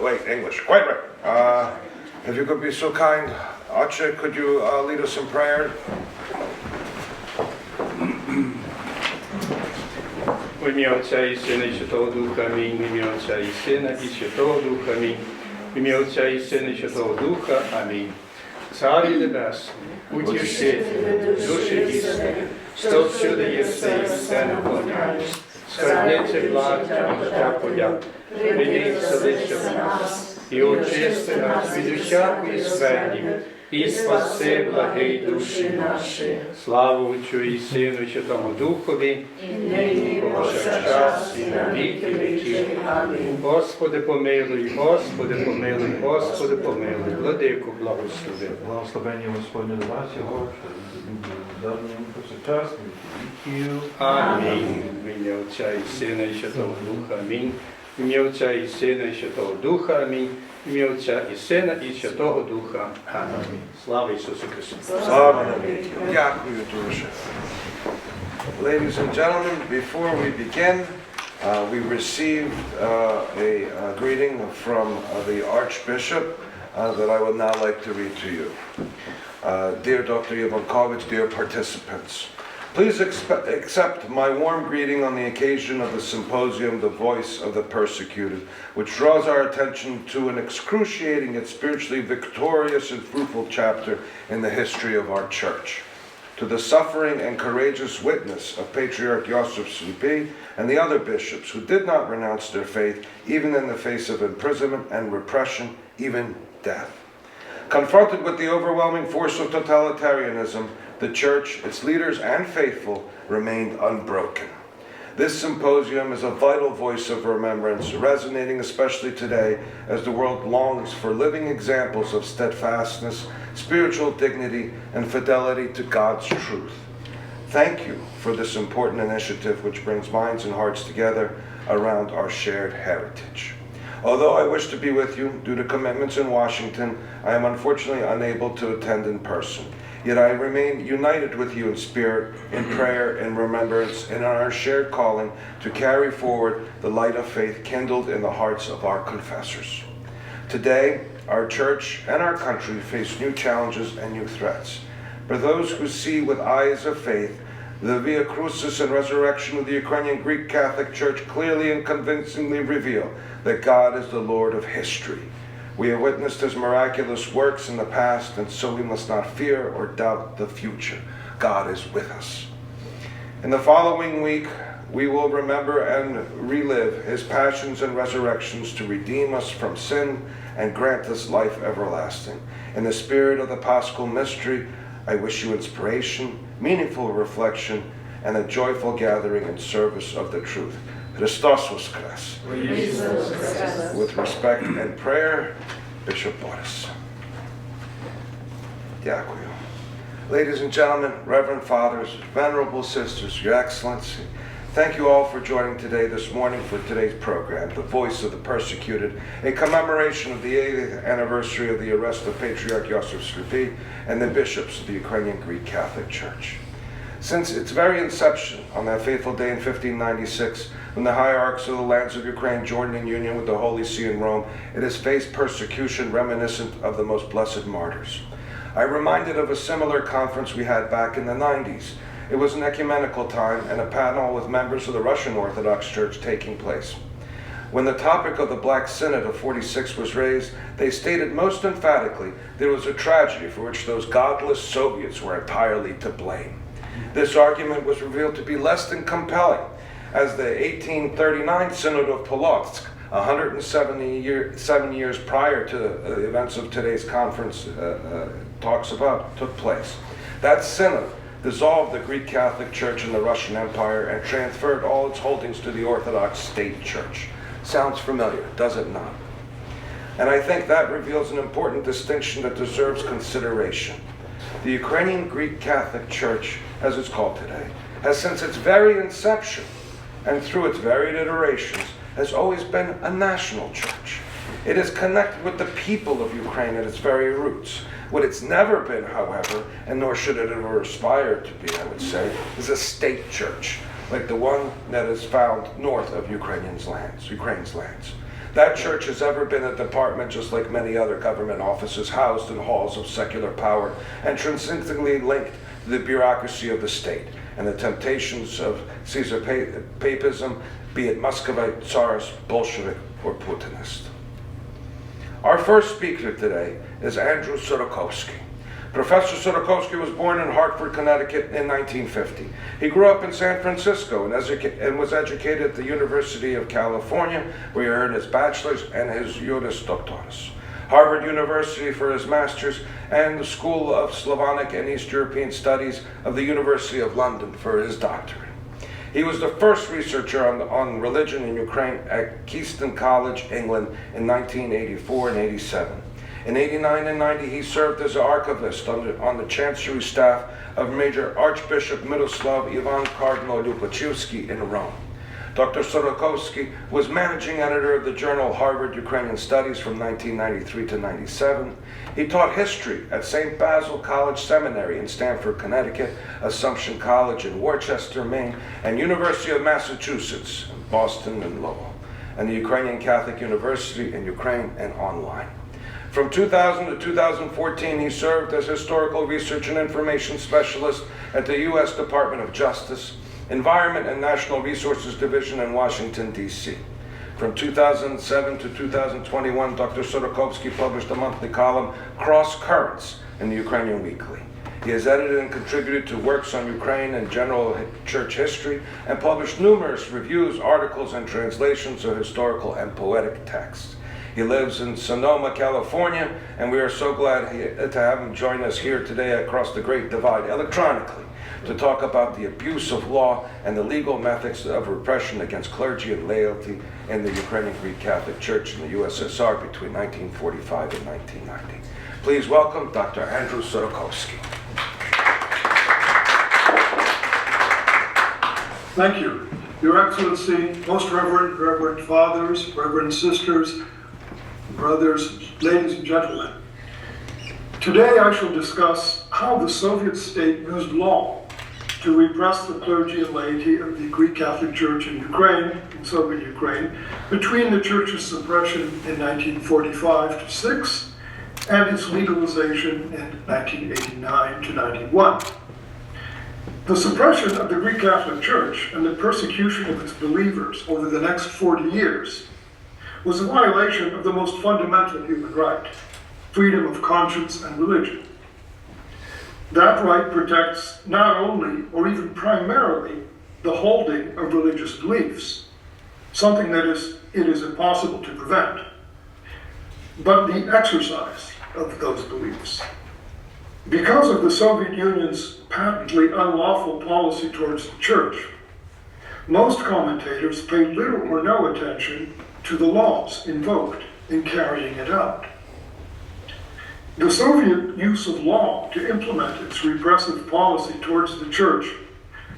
wait, English. Quite right. If you could be so kind, Archer, could you lead us in prayer? В ім'я Отця і Сина і Святого Духа, амінь. В ім'я Отця і Сина і Святого Духа, амінь. В ім'я Отця і Сина і Святого Духа, амінь. Царю Небесний, утішителю, душі істини, що всюди єси і все наповняєш, скарбниці благодаття, життя подяк, прийди вселися в нас, і очисти нас від усякої смерті, і спаси, благий душі наші. Слава Отцю і Сину і Святому Духові, і нині повсякчас, і на віки віків. Амінь. Господи помилуй, Господи помилуй, Господи помилуй, Владику благослови. Благословення Господне до вас, його, давним повсякчас, і віків. Амінь. В ім'я Отця і Сина і Святого Духа, амінь. В ім'я Отця і Сина і Святого Духа, амінь. В ім'я Отця і Сина і Святого Духа, амінь. Слава Ісусу Христу. Слава навіки. Дякую дуже. Ladies and gentlemen, before we begin, we received a greeting from the Archbishop that I would now like to read to you. Dear Dr. Ivankovich, dear participants, please accept my warm greeting on the occasion of the symposium, The Voice of the Persecuted, which draws our attention to an excruciating yet spiritually victorious and fruitful chapter in the history of our church. To the suffering and courageous witness of Patriarch Yosef Slupi and the other bishops who did not renounce their faith, even in the face of imprisonment and repression, even death. Confronted with the overwhelming force of totalitarianism, the Church, its leaders and faithful, remained unbroken. This symposium is a vital voice of remembrance, resonating especially today as the world longs for living examples of steadfastness, spiritual dignity, and fidelity to God's truth. Thank you for this important initiative which brings minds and hearts together around our shared heritage. Although I wish to be with you due to commitments in Washington, I am unfortunately unable to attend in person. Yet I remain united with you in spirit, in prayer, in remembrance, and in our shared calling to carry forward the light of faith kindled in the hearts of our confessors. Today, our church and our country face new challenges and new threats. For those who see with eyes of faith, the Via Crucis and resurrection of the Ukrainian Greek Catholic Church clearly and convincingly reveal that God is the Lord of history. We have witnessed his miraculous works in the past, and so we must not fear or doubt the future. God is with us. In the following week, we will remember and relive his passions and resurrections to redeem us from sin and grant us life everlasting. In the spirit of the Paschal mystery, I wish you inspiration, meaningful reflection, and a joyful gathering in service of the truth. Christos Voskres. With respect and prayer, Bishop Boris. Дякую. Ladies and gentlemen, Reverend Fathers, Venerable Sisters, Your Excellency, thank you all for joining this morning for today's program, The Voice of the Persecuted, a commemoration of the 80th anniversary of the arrest of Patriarch Yosef Slupi and the bishops of the Ukrainian Greek Catholic Church. Since its very inception on that fateful day in 1596, when the hierarchs of the lands of Ukraine joined in union with the Holy See in Rome, it has faced persecution reminiscent of the most blessed martyrs. I'm reminded of a similar conference we had back in the 90s. It was an ecumenical time and a panel with members of the Russian Orthodox Church taking place. When the topic of the Black Synod of 46 was raised, they stated most emphatically there was a tragedy for which those godless Soviets were entirely to blame. This argument was revealed to be less than compelling, as the 1839 Synod of Polotsk, 177 years prior to the events of today's conference talks about, took place. That Synod dissolved the Greek Catholic Church in the Russian Empire and transferred all its holdings to the Orthodox State Church. Sounds familiar, does it not? And I think that reveals an important distinction that deserves consideration. The Ukrainian Greek Catholic Church, as it's called today, has since its very inception and through its varied iterations has always been a national church. It is connected with the people of Ukraine at its very roots. What it's never been, however, and nor should it ever aspire to be, I would say, is a state church, like the one that is found north of Ukraine's lands. That church has ever been a department, just like many other government offices, housed in halls of secular power, intrinsically linked to the bureaucracy of the state and the temptations of Caesar papism, be it Muscovite, Tsarist, Bolshevik, or Putinist. Our first speaker today is Andrew Sorokovsky. Professor Sorokovsky was born in Hartford, Connecticut in 1950. He grew up in San Francisco and was educated at the University of California, where he earned his bachelor's and his Juris Doctoris. Harvard University for his master's, and the School of Slavonic and East European Studies of the University of London for his doctorate. He was the first researcher on religion in Ukraine at Keystone College, England in 1984 and 87. In 89 and 90, he served as an archivist on the chancery staff of Major Archbishop Miroslav Ivan Cardinal Lupachevsky in Rome. Dr. Sorokovsky was managing editor of the journal Harvard Ukrainian Studies from 1993 to 97. He taught history at St. Basil College Seminary in Stamford, Connecticut, Assumption College in Worcester, Maine, and University of Massachusetts in Boston and Lowell, and the Ukrainian Catholic University in Ukraine and online. From 2000 to 2014, he served as Historical Research and Information Specialist at the U.S. Department of Justice, Environment and National Resources Division in Washington, D.C. From 2007 to 2021, Dr. Sorokovsky published a monthly column, Cross Currents, in the Ukrainian Weekly. He has edited and contributed to works on Ukraine and general church history, and published numerous reviews, articles, and translations of historical and poetic texts. He lives in Sonoma, California, and we are so glad to have him join us here today across the Great Divide electronically to talk about the abuse of law and the legal methods of repression against clergy and laity in the Ukrainian Greek Catholic Church in the USSR between 1945 and 1990. Please welcome Dr. Andrew Sorokovsky. Thank you. Your Excellency, Most Reverend Fathers, Reverend Sisters, brothers, ladies and gentlemen. Today I shall discuss how the Soviet state used law to repress the clergy and laity of the Greek Catholic Church in Ukraine, in Soviet Ukraine, between the church's suppression in 1945 to 6 and its legalization in 1989 to 91. The suppression of the Greek Catholic Church and the persecution of its believers over the next 40 years was a violation of the most fundamental human right, freedom of conscience and religion. That right protects not only, or even primarily, the holding of religious beliefs, something that it is impossible to prevent, but the exercise of those beliefs. Because of the Soviet Union's patently unlawful policy towards the church, most commentators paid little or no attention to the laws invoked in carrying it out. The Soviet use of law to implement its repressive policy towards the church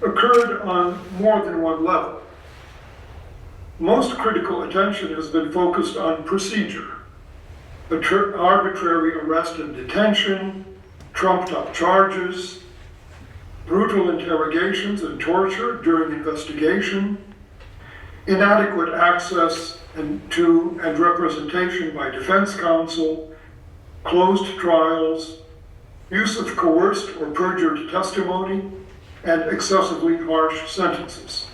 occurred on more than one level. Most critical attention has been focused on procedure, arbitrary arrest and detention, trumped-up charges, brutal interrogations and torture during investigation, inadequate access to and representation by defense counsel, closed trials, use of coerced or perjured testimony, and excessively harsh sentences.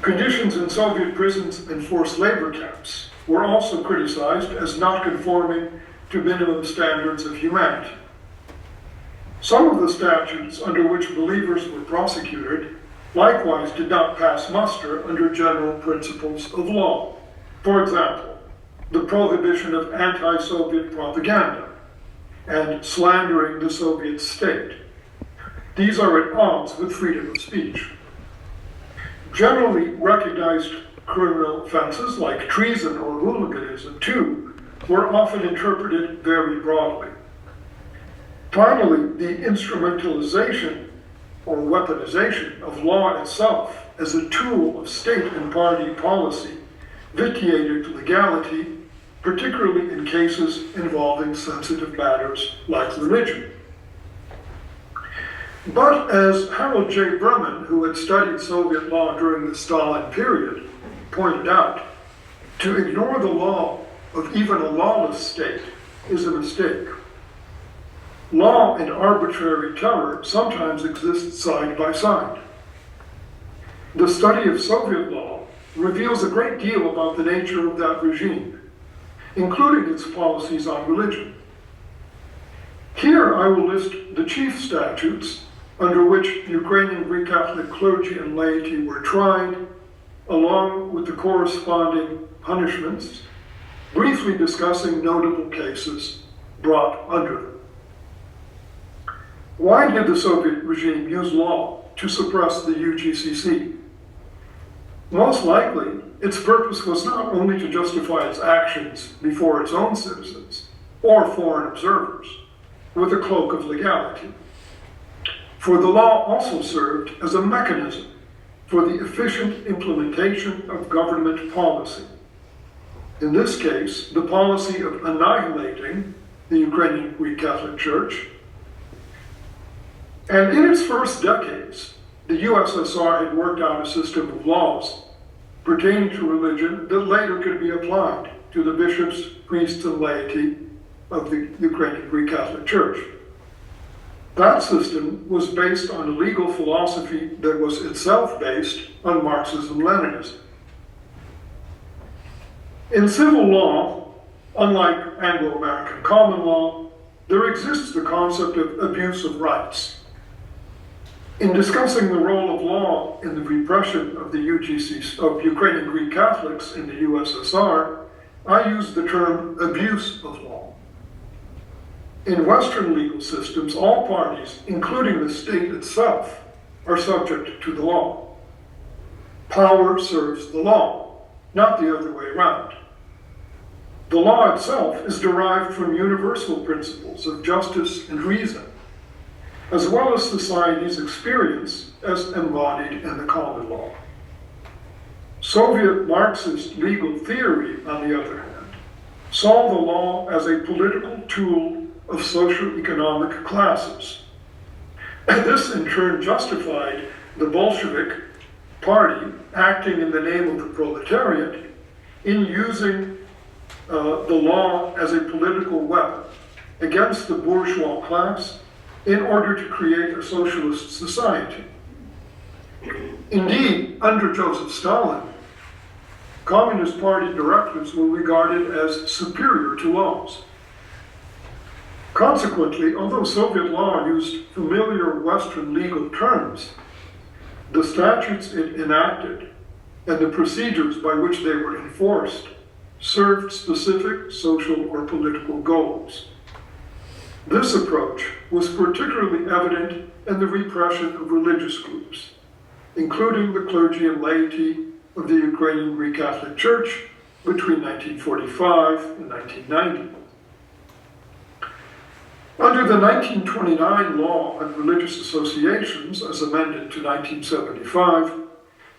Conditions in Soviet prisons and forced labor camps were also criticized as not conforming to minimum standards of humanity. Some of the statutes under which believers were prosecuted likewise did not pass muster under general principles of law. For example, the prohibition of anti-Soviet propaganda and slandering the Soviet state. These are at odds with freedom of speech. Generally recognized criminal offenses like treason or hooliganism, too, were often interpreted very broadly. Finally, the instrumentalization or weaponization of law itself as a tool of state and party policy vitiated legality, particularly in cases involving sensitive matters like religion. But as Harold J. Berman, who had studied Soviet law during the Stalin period, pointed out, To ignore the law of even a lawless state is a mistake. Law and arbitrary terror sometimes exist side by side. The study of Soviet law reveals a great deal about the nature of that regime, including its policies on religion. Here I will list the chief statutes under which Ukrainian Greek Catholic clergy and laity were tried, along with the corresponding punishments, briefly discussing notable cases brought under them. Why did the Soviet regime use law to suppress the UGCC? Most likely, its purpose was not only to justify its actions before its own citizens or foreign observers with a cloak of legality, for the law also served as a mechanism for the efficient implementation of government policy. In this case, the policy of annihilating the Ukrainian Greek Catholic Church. And in its first decades, the USSR had worked out a system of laws pertaining to religion that later could be applied to the bishops, priests, and laity of the Ukrainian Greek Catholic Church. That system was based on a legal philosophy that was itself based on Marxism-Leninism. In civil law, unlike Anglo-American common law, there exists the concept of abuse of rights. In discussing the role of law in the repression of the UGC, of Ukrainian Greek Catholics in the USSR, I use the term abuse of law. In Western legal systems, all parties, including the state itself, are subject to the law. Power serves the law, not the other way around. The law itself is derived from universal principles of justice and reason, as well as society's experience as embodied in the common law. Soviet Marxist legal theory, on the other hand, saw the law as a political tool of socio-economic classes. And this in turn justified the Bolshevik party acting in the name of the proletariat in using the law as a political weapon against the bourgeois class in order to create a socialist society. Indeed, under Joseph Stalin, Communist Party directives were regarded as superior to laws. Consequently, although Soviet law used familiar Western legal terms, the statutes it enacted and the procedures by which they were enforced served specific social or political goals. This approach was particularly evident in the repression of religious groups, including the clergy and laity of the Ukrainian Greek Catholic Church between 1945 and 1990. Under the 1929 law on religious associations, as amended to 1975,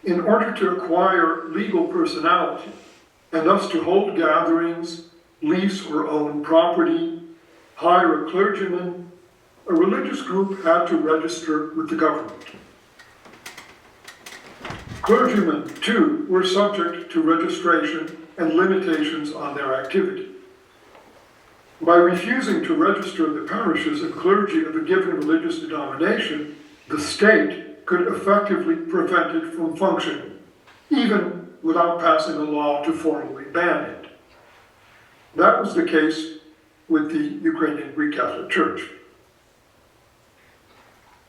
in order to acquire legal personality and thus to hold gatherings, lease or own property, hire a clergyman, a religious group had to register with the government. Clergymen, too, were subject to registration and limitations on their activity. By refusing to register the parishes and clergy of a given religious denomination, the state could effectively prevent it from functioning, even without passing a law to formally ban it. That was the case with the Ukrainian Greek Catholic Church.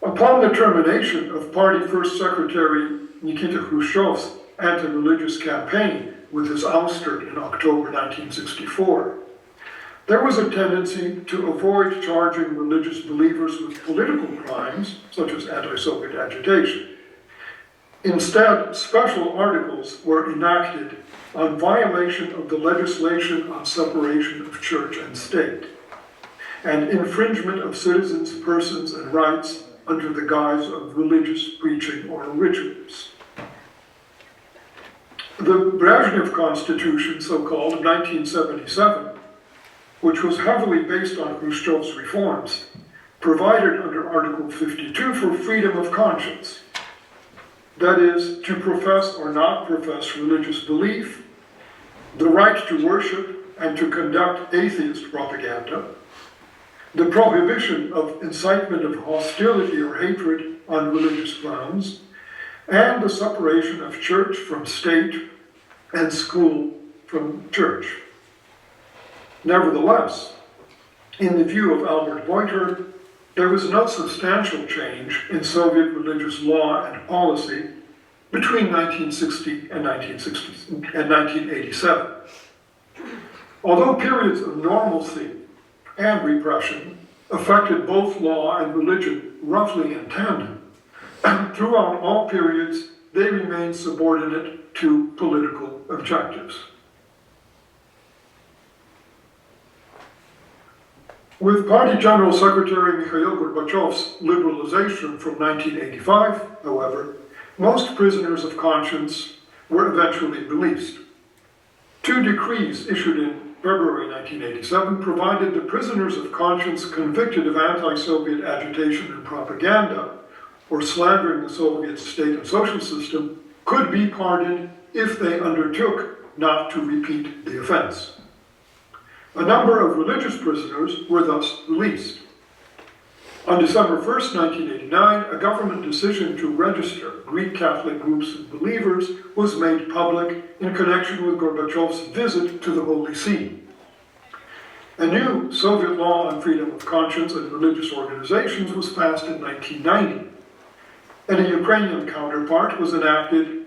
Upon the termination of Party First Secretary Nikita Khrushchev's anti-religious campaign with his ouster in October 1964, there was a tendency to avoid charging religious believers with political crimes, such as anti-Soviet agitation. Instead, special articles were enacted on violation of the legislation on separation of church and state, and infringement of citizens' persons and rights under the guise of religious preaching or rituals. The Brezhnev Constitution, so-called, of 1977, which was heavily based on Khrushchev's reforms, provided under Article 52 for freedom of conscience. That is, to profess or not profess religious belief, the right to worship and to conduct atheist propaganda, the prohibition of incitement of hostility or hatred on religious grounds, and the separation of church from state and school from church. Nevertheless, in the view of Albert Boiter, there was no substantial change in Soviet religious law and policy between 1960 and 1987. Although periods of normalcy and repression affected both law and religion roughly in tandem, throughout all periods they remained subordinate to political objectives. With Party General Secretary Mikhail Gorbachev's liberalization from 1985, however, most prisoners of conscience were eventually released. 2 decrees issued in February 1987 provided the prisoners of conscience convicted of anti-Soviet agitation and propaganda, or slandering the Soviet state and social system, could be pardoned if they undertook not to repeat the offense. A number of religious prisoners were thus released. On December 1st, 1989, a government decision to register Greek Catholic groups and believers was made public in connection with Gorbachev's visit to the Holy See. A new Soviet law on freedom of conscience and religious organizations was passed in 1990, and a Ukrainian counterpart was enacted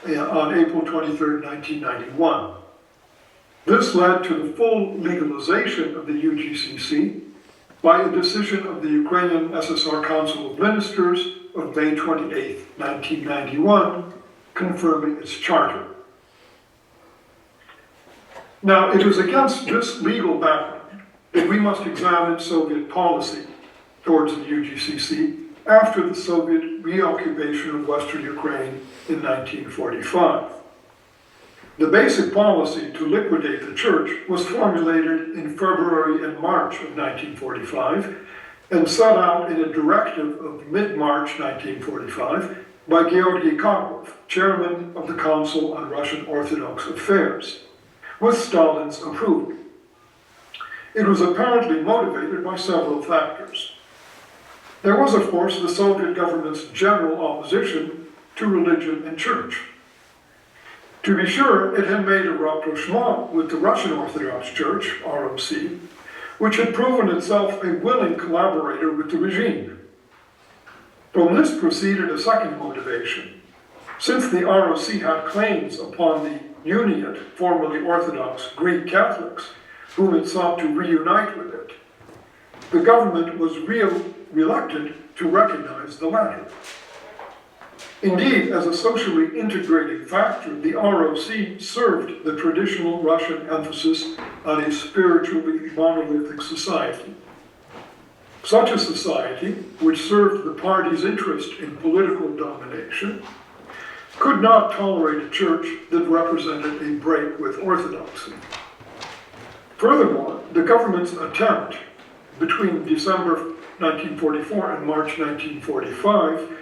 on April 23, 1991. This led to the full legalization of the UGCC by a decision of the Ukrainian SSR Council of Ministers of May 28, 1991, confirming its charter. Now, it is against this legal background that we must examine Soviet policy towards the UGCC after the Soviet reoccupation of Western Ukraine in 1945. The basic policy to liquidate the church was formulated in February and March of 1945 and set out in a directive of mid-March 1945 by Georgy Karpov, chairman of the Council on Russian Orthodox Affairs, with Stalin's approval. It was apparently motivated by several factors. There was, of course, the Soviet government's general opposition to religion and church. To be sure, it had made a rapprochement with the Russian Orthodox Church, ROC, which had proven itself a willing collaborator with the regime. From this proceeded a second motivation. Since the ROC had claims upon the Uniate, formerly Orthodox Greek Catholics, whom it sought to reunite with it, the government was reluctant to recognize the latter. Indeed, as a socially integrating factor, the ROC served the traditional Russian emphasis on a spiritually monolithic society. Such a society, which served the party's interest in political domination, could not tolerate a church that represented a break with orthodoxy. Furthermore, the government's attempt between December 1944 and March 1945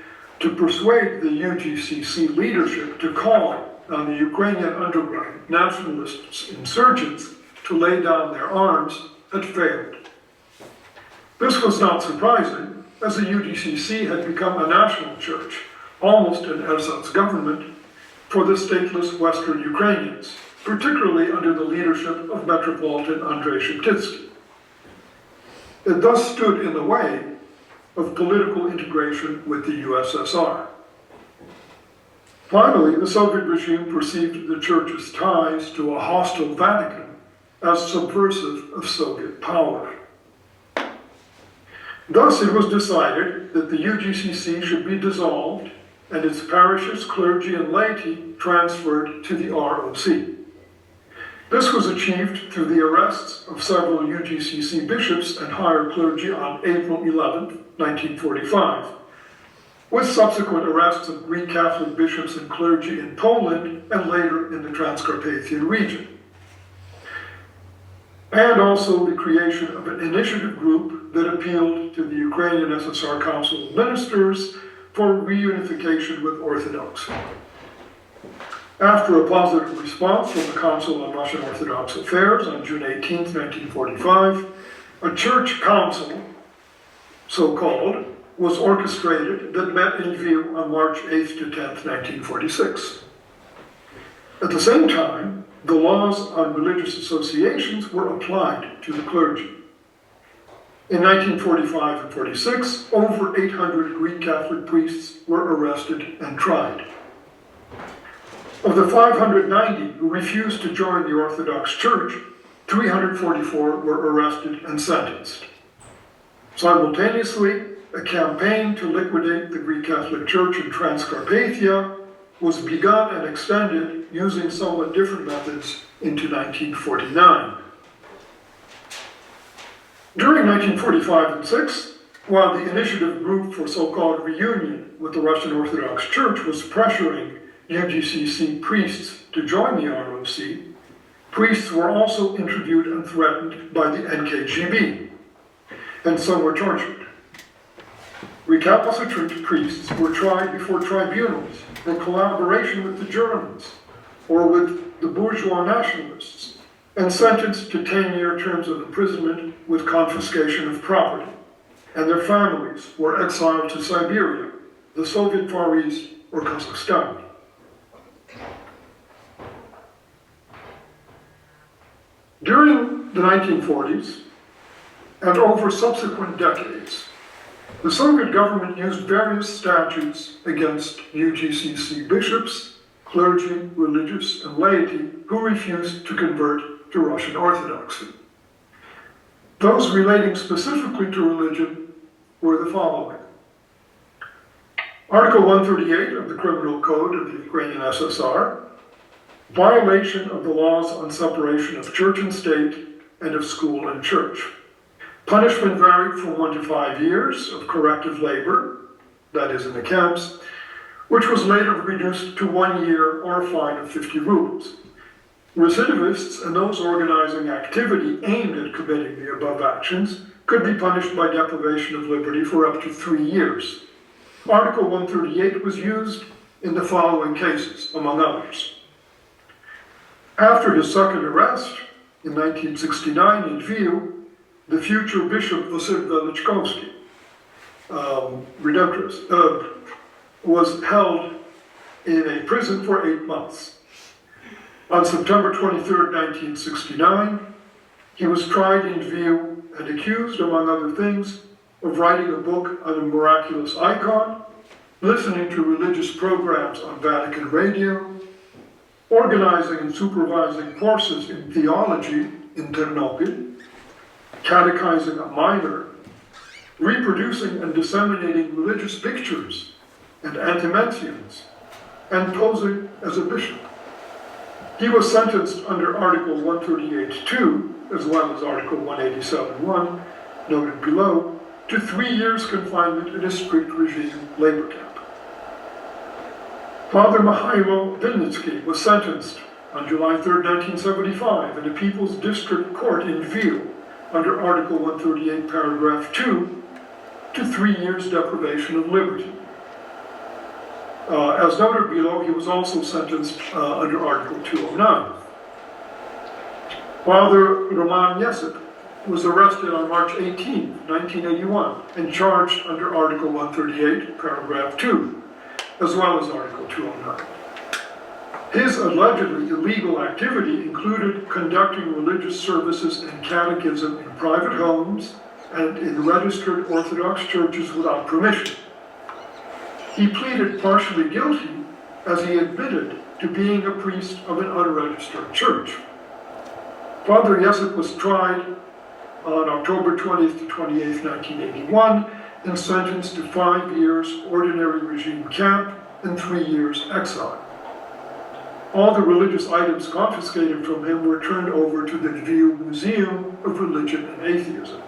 to persuade the UGCC leadership to call on the Ukrainian underground nationalist insurgents to lay down their arms had failed. This was not surprising, as the UGCC had become a national church, almost an ersatz government, for the stateless Western Ukrainians, particularly under the leadership of Metropolitan Andrei Sheptytsky. It thus stood in the way of political integration with the USSR. Finally, the Soviet regime perceived the church's ties to a hostile Vatican as subversive of Soviet power. Thus, it was decided that the UGCC should be dissolved and its parishes, clergy, and laity transferred to the ROC. This was achieved through the arrests of several UGCC bishops and higher clergy on April 11, 1945, with subsequent arrests of Greek Catholic bishops and clergy in Poland and later in the Transcarpathian region, and also the creation of an initiative group that appealed to the Ukrainian SSR Council of Ministers for reunification with Orthodoxy. After a positive response from the Council on Russian Orthodox Affairs on June 18, 1945, a church council, so-called, was orchestrated that met in view on March 8 to 10, 1946. At the same time, the laws on religious associations were applied to the clergy. In 1945 and 46, over 800 Greek Catholic priests were arrested and tried. Of the 590 who refused to join the Orthodox Church, 344 were arrested and sentenced. Simultaneously, a campaign to liquidate the Greek Catholic Church in Transcarpathia was begun and extended using somewhat different methods into 1949. During 1945 and 6, while the initiative group for so-called reunion with the Russian Orthodox Church was pressuring UGCC priests to join the ROC, priests were also interviewed and threatened by the NKGB, and some were tortured. Recalcitrant priests were tried before tribunals for collaboration with the Germans or with the bourgeois nationalists, and sentenced to 10-year terms of imprisonment with confiscation of property, and their families were exiled to Siberia, the Soviet Far East, or Kazakhstan. During the 1940s, and over subsequent decades, the Soviet government used various statutes against UGCC bishops, clergy, religious, and laity who refused to convert to Russian Orthodoxy. Those relating specifically to religion were the following. Article 138 of the Criminal Code of the Ukrainian SSR, violation of the laws on separation of church and state and of school and church. Punishment varied from 1 to 5 years of corrective labor, that is in the camps, which was later reduced to 1 year or a fine of 50 rubles. Recidivists and those organizing activity aimed at committing the above actions could be punished by deprivation of liberty for up to 3 years. Article 138 was used in the following cases, among others. After his second arrest in 1969 in Lviv, the future Bishop Vasil Velichkovsky, Redemptorist, was held in a prison for 8 months. On September 23, 1969, he was tried in Lviv and accused, among other things, of writing a book on a miraculous icon, listening to religious programs on Vatican radio, organizing and supervising courses in theology in Ternopil, catechizing a minor, reproducing and disseminating religious pictures and antimensions, and posing as a bishop. He was sentenced under Article 138.2, as well as Article 187.1, noted below, to 3 years confinement in a strict regime labor camp. Father Mikhailo Vinitsky was sentenced on July 3, 1975, in a People's District Court in Lviv, under Article 138, Paragraph 2, to 3 years deprivation of liberty. As noted below, he was also sentenced under Article 209. Father Roman Yesip was arrested on March 18, 1981, and charged under Article 138, Paragraph 2, as well as Article 209. His allegedly illegal activity included conducting religious services and catechism in private homes and in registered Orthodox churches without permission. He pleaded partially guilty as he admitted to being a priest of an unregistered church. Father Yesip was tried on October 20th to 28th, 1981, and sentenced to 5 years ordinary regime camp and 3 years exile. All the religious items confiscated from him were turned over to the Lviv Museum of Religion and Atheism.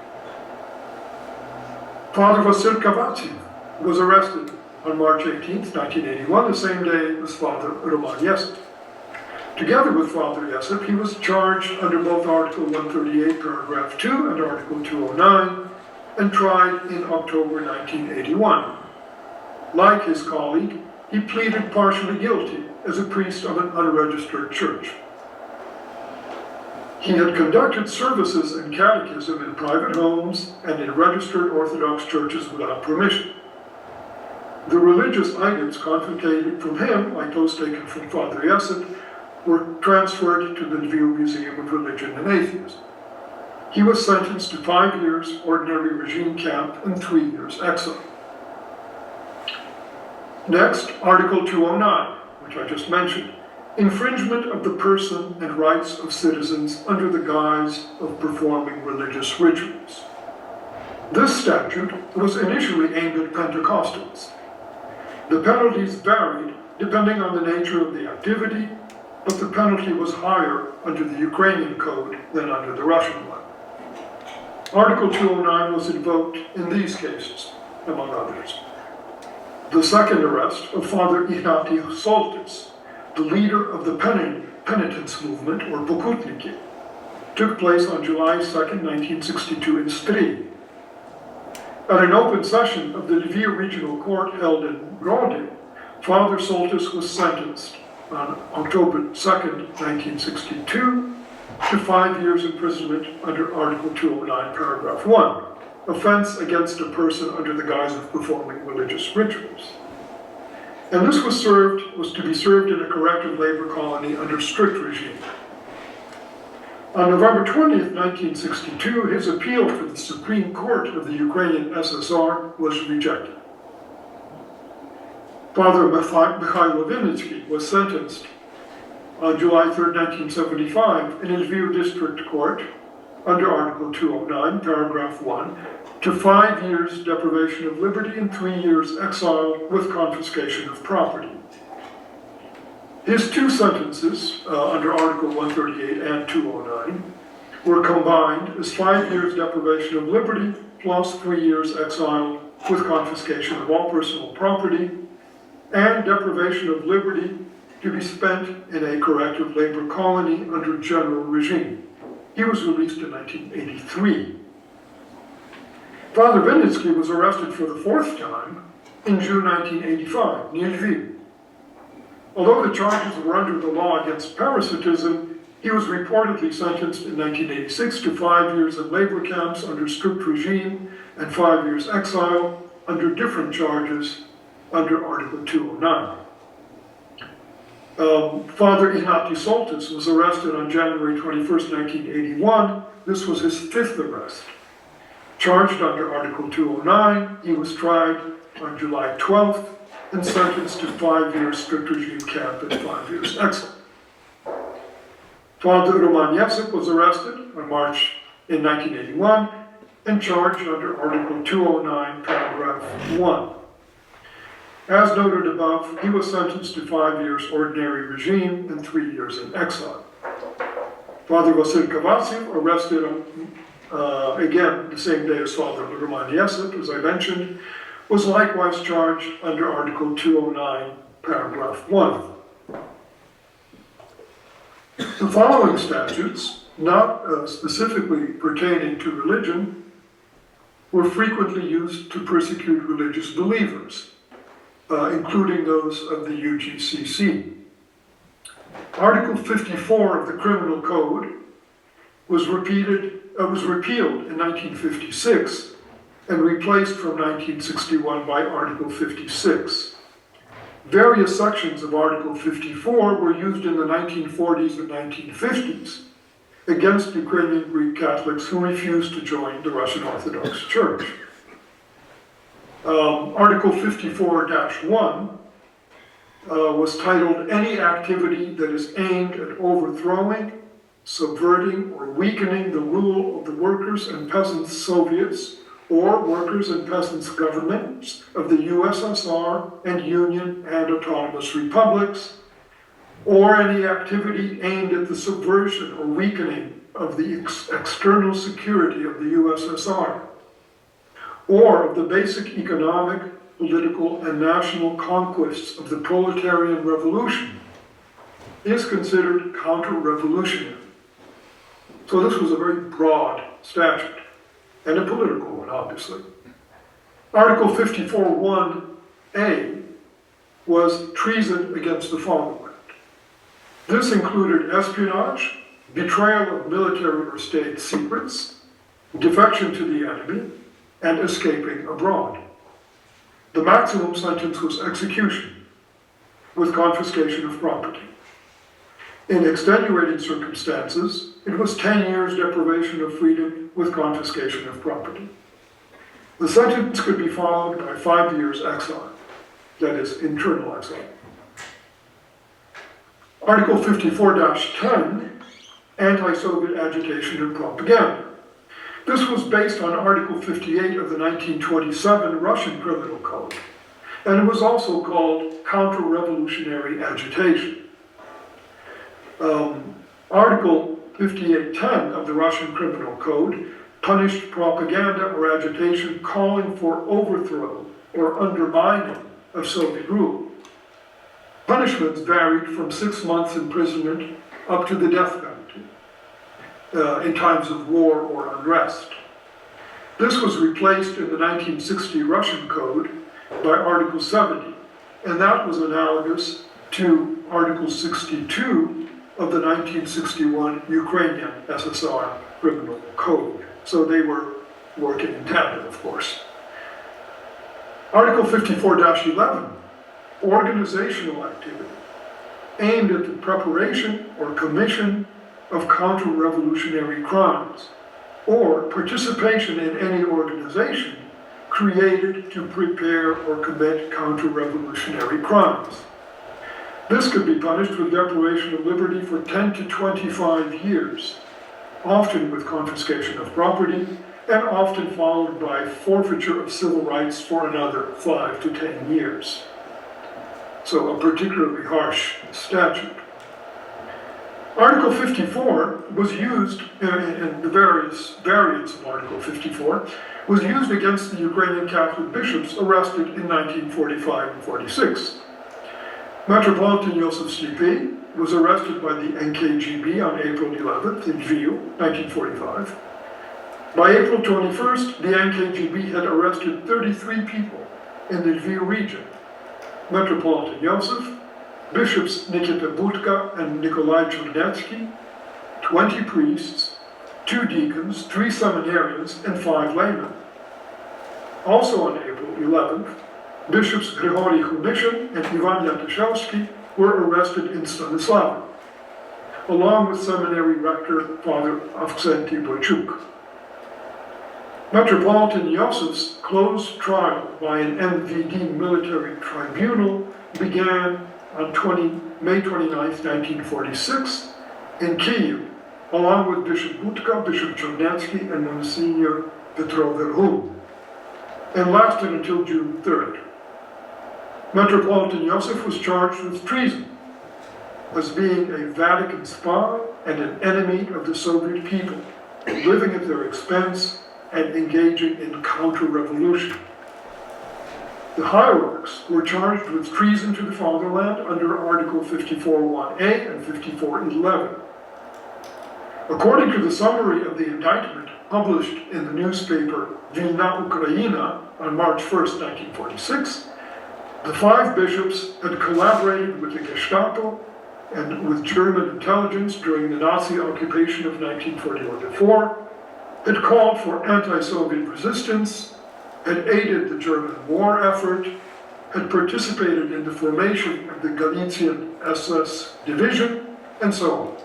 Father Vasil Kavatsiev was arrested on March 18, 1981, the same day as Father Roman Yesip. Together with Father Yesip, he was charged under both Article 138, Paragraph 2 and Article 209, and tried in October 1981. Like his colleague, he pleaded partially guilty as a priest of an unregistered church. He had conducted services and catechism in private homes and in registered Orthodox churches without permission. The religious items confiscated from him, like those taken from Father Jessup, were transferred to the Lviv Museum of Religion and Atheism. He was sentenced to 5 years ordinary regime camp and 3 years exile. Next, Article 209, which I just mentioned, infringement of the person and rights of citizens under the guise of performing religious rituals. This statute was initially aimed at Pentecostals. The penalties varied depending on the nature of the activity, but the penalty was higher under the Ukrainian code than under the Russian one. Article 209 was invoked in these cases, among others. The second arrest of Father Ignatiy Soltis, the leader of the penitence movement, or Pokutniki, took place on July 2, 1962 in Stry. At an open session of the Lviv Regional Court held in Brody, Father Soltis was sentenced on October 2, 1962, to 5 years imprisonment under Article 209, Paragraph 1, offense against a person under the guise of performing religious rituals. And this was to be served in a corrective labor colony under strict regime. On November 20th, 1962, his appeal to the Supreme Court of the Ukrainian SSR was rejected. Father Mikhailo Vinnytsky was sentenced on July 3, 1975, in Lviv District Court, under Article 209, Paragraph 1, to 5 years deprivation of liberty and 3 years exile with confiscation of property. His two sentences, under Article 138 and 209, were combined as 5 years deprivation of liberty plus 3 years exile with confiscation of all personal property and deprivation of liberty to be spent in a corrective labor colony under general regime. He was released in 1983. Father Vinnytsky was arrested for the fourth time in June 1985, near Lviv. Although the charges were under the law against parasitism, he was reportedly sentenced in 1986 to 5 years in labor camps under strict regime and 5 years exile under different charges under Article 209. Father Ignatiy Soltis was arrested on January 21st, 1981. This was his fifth arrest. Charged under Article 209, he was tried on July 12th and sentenced to 5 years strict regime camp and 5 years exile. Father Roman Jessup was arrested in 1981 and charged under Article 209, Paragraph 1. As noted above, he was sentenced to 5 years ordinary regime and 3 years in exile. Father Vasil Kavasiev, arrested again the same day as Father Roman Jessup, as I mentioned, was likewise charged under Article 209, Paragraph 1. The following statutes, not specifically pertaining to religion, were frequently used to persecute religious believers, including those of the UGCC. Article 54 of the Criminal Code was repealed in 1956 and replaced from 1961 by Article 56. Various sections of Article 54 were used in the 1940s and 1950s against Ukrainian Greek Catholics who refused to join the Russian Orthodox Church. Article 54-1 was titled Any Activity That is Aimed at Overthrowing, Subverting, or Weakening the Rule of the Workers' and Peasants' Soviets or Workers' and Peasants' Governments of the USSR and Union and Autonomous Republics, or any activity aimed at the subversion or weakening of the external security of the USSR, or of the basic economic, political, and national conquests of the proletarian revolution, is considered counter-revolutionary. So this was a very broad statute, and a political one, obviously. Article 54.1a was treason against the fatherland. This included espionage, betrayal of military or state secrets, defection to the enemy, and escaping abroad. The maximum sentence was execution, with confiscation of property. In extenuating circumstances, it was 10 years deprivation of freedom with confiscation of property. The sentence could be followed by 5 years exile, that is, internal exile. Article 54-10, anti-Soviet agitation and propaganda. This was based on Article 58 of the 1927 Russian Criminal Code, and it was also called counter-revolutionary agitation. Article 58.10 of the Russian Criminal Code punished propaganda or agitation calling for overthrow or undermining of Soviet rule. Punishments varied from 6 months imprisonment up to the death penalty in times of war or unrest. This was replaced in the 1960 Russian Code by Article 70, and that was analogous to Article 62 of the 1961 Ukrainian SSR Criminal Code. So they were working in tandem, of course. Article 54-11, organizational activity, aimed at the preparation or commission of counter-revolutionary crimes, or participation in any organization created to prepare or commit counter-revolutionary crimes. This could be punished with deprivation of liberty for 10 to 25 years, often with confiscation of property, and often followed by forfeiture of civil rights for another 5 to 10 years. So a particularly harsh statute. Article 54 was used, in the various variants of Article 54, was used against the Ukrainian Catholic bishops arrested in 1945 and 46. Metropolitan Yosef Slipy was arrested by the NKGB on April 11th in Lviv, 1945. By April 21st, the NKGB had arrested 33 people in the Lviv region. Metropolitan Yosef, Bishops Nikita Budka and Nikolai Chernetsky, 20 priests, 2 deacons, 3 seminarians, and 5 laymen. Also on April 11th, Bishops Grigory Khumishin and Ivan Yatashevsky were arrested in Stanislavl, along with seminary rector Father Avksentij Boychuk. Metropolitan Yosef's closed trial by an MVD military tribunal began on May 29, 1946, in Kyiv, along with Bishop Budka, Bishop Chernetsky, and Monsignor Petro Verhul, and lasted until June 3rd. Metropolitan Yosef was charged with treason, as being a Vatican spy and an enemy of the Soviet people, living at their expense and engaging in counter-revolution. The hierarchs were charged with treason to the fatherland under Article 54.1a and 54.11. According to the summary of the indictment published in the newspaper Vilna Ukraina on March 1st, 1946, the 5 bishops had collaborated with the Gestapo and with German intelligence during the Nazi occupation of 1941-4, had called for anti-Soviet resistance, had aided the German war effort, had participated in the formation of the Galician SS division, and so on.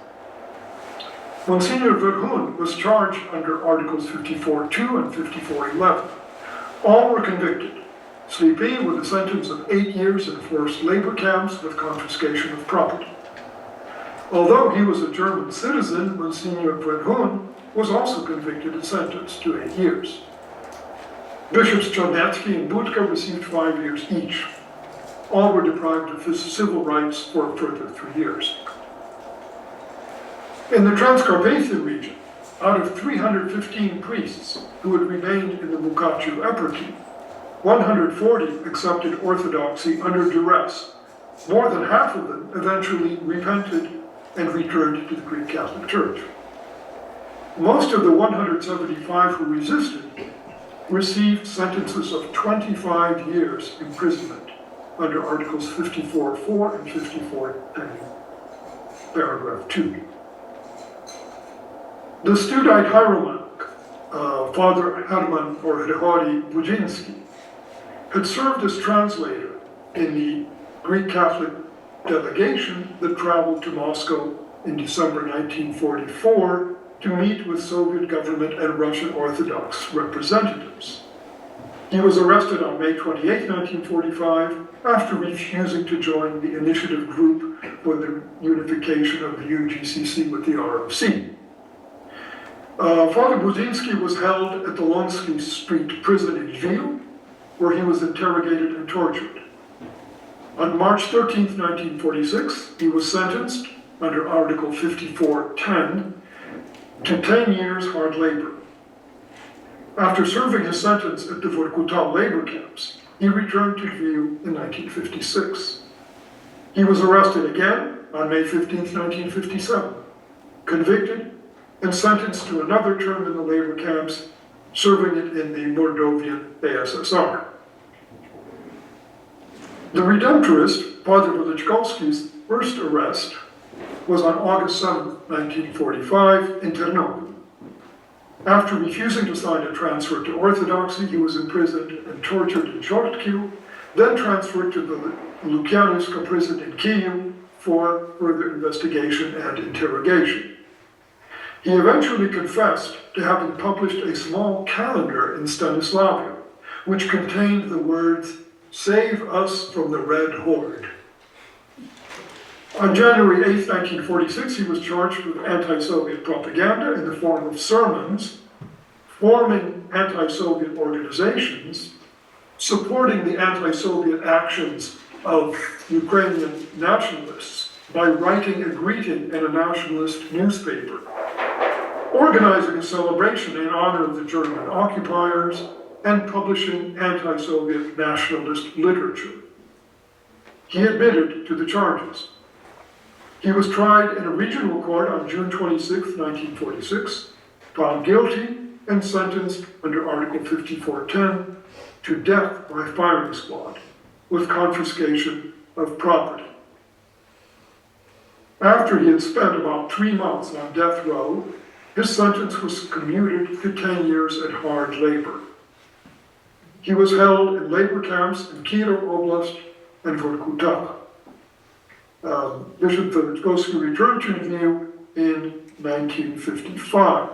Monsignor Verhun was charged under Articles 54.2 and 54.11. All were convicted. Slipy with a sentence of 8 years in forced labor camps with confiscation of property. Although he was a German citizen, Monsignor Verhun was also convicted and sentenced to 8 years. Bishops Chernetsky and Budka received 5 years each. All were deprived of civil rights for a further 3 years. In the Transcarpathian region, out of 315 priests who had remained in the Mukachu eparchy, 140 accepted orthodoxy under duress. More than half of them eventually repented and returned to the Greek Catholic Church. Most of the 175 who resisted received sentences of 25 years imprisonment under Articles 54.4 and 54.10. paragraph 2. The Studite hieromonk, Father Herman or Hrihori Budzinski, had served as translator in the Greek Catholic delegation that traveled to Moscow in December 1944 to meet with Soviet government and Russian Orthodox representatives. He was arrested on May 28, 1945, after refusing to join the initiative group for the unification of the UGCC with the ROC. Father Budzinski was held at the Lonsky Street prison in Lviv, where he was interrogated and tortured. On March 13, 1946, he was sentenced under Article 5410 to 10 years hard labor. After serving his sentence at the Vorkuta labor camps, he returned to Lviv in 1956. He was arrested again on May 15, 1957, convicted, and sentenced to another term in the labor camps, serving it in the Mordovian ASSR. The Redemptorist, Father Velichkovsky's first arrest was on August 7, 1945, in Ternopil. After refusing to sign a transfer to Orthodoxy, he was imprisoned and tortured in Chortkyu, then transferred to the Lukyanivska prison in Kyiv for further investigation and interrogation. He eventually confessed to having published a small calendar in Stanislavia, which contained the words, "Save us from the Red Horde." On January 8, 1946, he was charged with anti-Soviet propaganda in the form of sermons, forming anti-Soviet organizations, supporting the anti-Soviet actions of Ukrainian nationalists by writing a greeting in a nationalist newspaper, organizing a celebration in honor of the German occupiers, and publishing anti-Soviet nationalist literature. He admitted to the charges. He was tried in a regional court on June 26, 1946, found guilty, and sentenced under Article 5410 to death by firing squad, with confiscation of property. After he had spent about 3 months on death row, his sentence was commuted to 10 years at hard labor. He was held in labor camps in Kirov Oblast and Vorkuta. Bishop Velichkovsky returned to Lviv in 1955.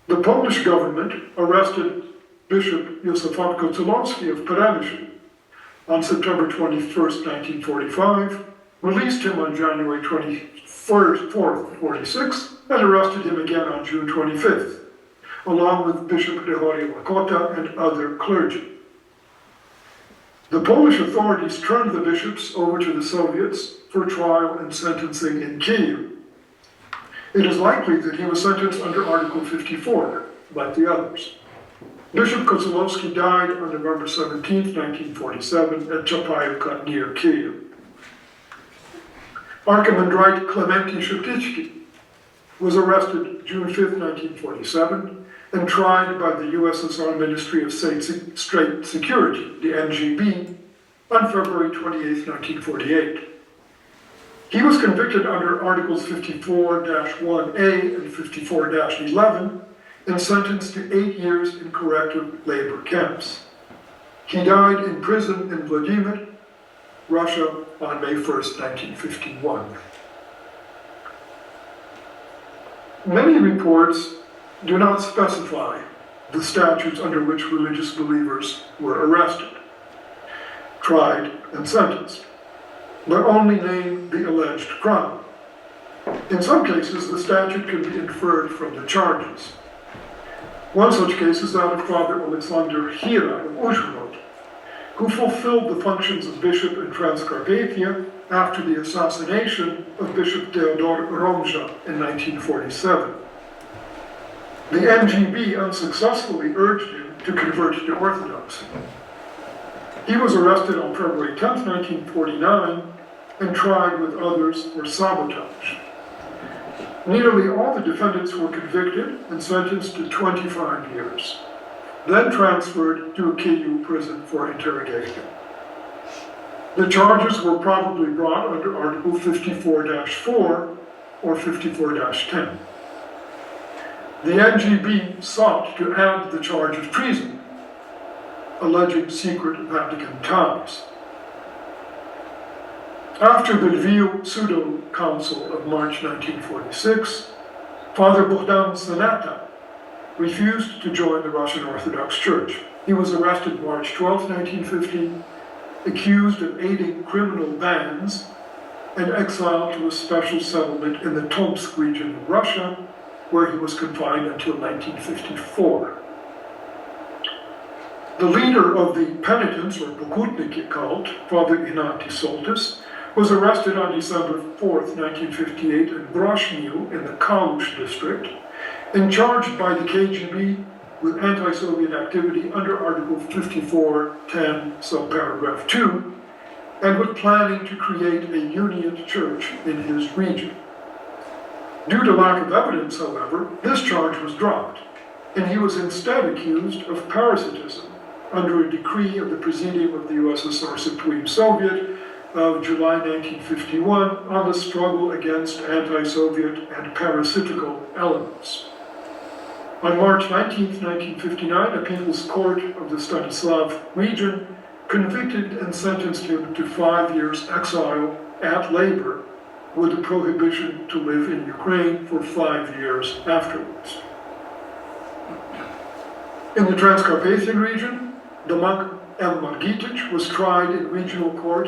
The Polish government arrested Bishop Józef Kocelowski of Persecuted on September 21, 1945, released him on January 24, 46, and arrested him again on June 25th, along with Bishop Hrihori Lakota and other clergy. The Polish authorities turned the bishops over to the Soviets for trial and sentencing in Kyiv. It is likely that he was sentenced under Article 54, like the others. Bishop Kocelowski died on November 17, 1947, at Chapayevka near Kyiv. Archimandrite Clemente Sheptytsky was arrested June 5, 1947, and tried by the USSR Ministry of State Security, the NGB, on February 28, 1948. He was convicted under Articles 54-1A and 54-11 and sentenced to 8 years in corrective labor camps. He died in prison in Vladimir, Russia, on May 1, 1951. Many reports do not specify the statutes under which religious believers were arrested, tried, and sentenced, but only name the alleged crime. In some cases, the statute can be inferred from the charges. One such case is that of Father Alexander Hira of Uzhhorod, who fulfilled the functions of bishop in Transcarpathia after the assassination of Bishop Theodor Romja in 1947. The NGB unsuccessfully urged him to convert to Orthodoxy. He was arrested on February 10, 1949, and tried with others for sabotage. Nearly all the defendants were convicted and sentenced to 25 years, then transferred to a Kyiv prison for interrogation. The charges were probably brought under Article 54-4 or 54-10. The NGB sought to add the charge of treason, alleging secret Vatican ties. After the Lviv Pseudo-Council of March 1946, Father Bogdan Sanata refused to join the Russian Orthodox Church. He was arrested March 12, 1950, accused of aiding criminal bands, and exiled to a special settlement in the Tomsk region of Russia, where he was confined until 1954. The leader of the penitents, or Pokutniki cult, Father Ignatiy Soltis, was arrested on December 4, 1958 in Broshnew in the Kalush district, and charged by the KGB with anti-Soviet activity under Article 54-10, subparagraph 2, and with planning to create a Union church in his region. Due to lack of evidence, however, this charge was dropped, and he was instead accused of parasitism under a decree of the Presidium of the USSR Supreme Soviet of July 1951 on the struggle against anti-Soviet and parasitical elements. On March 19, 1959, a People's Court of the Stanislav region convicted and sentenced him to 5 years exile at labor with a prohibition to live in Ukraine for 5 years afterwards. In the Transcarpathian region, the monk M. Margitic was tried in regional court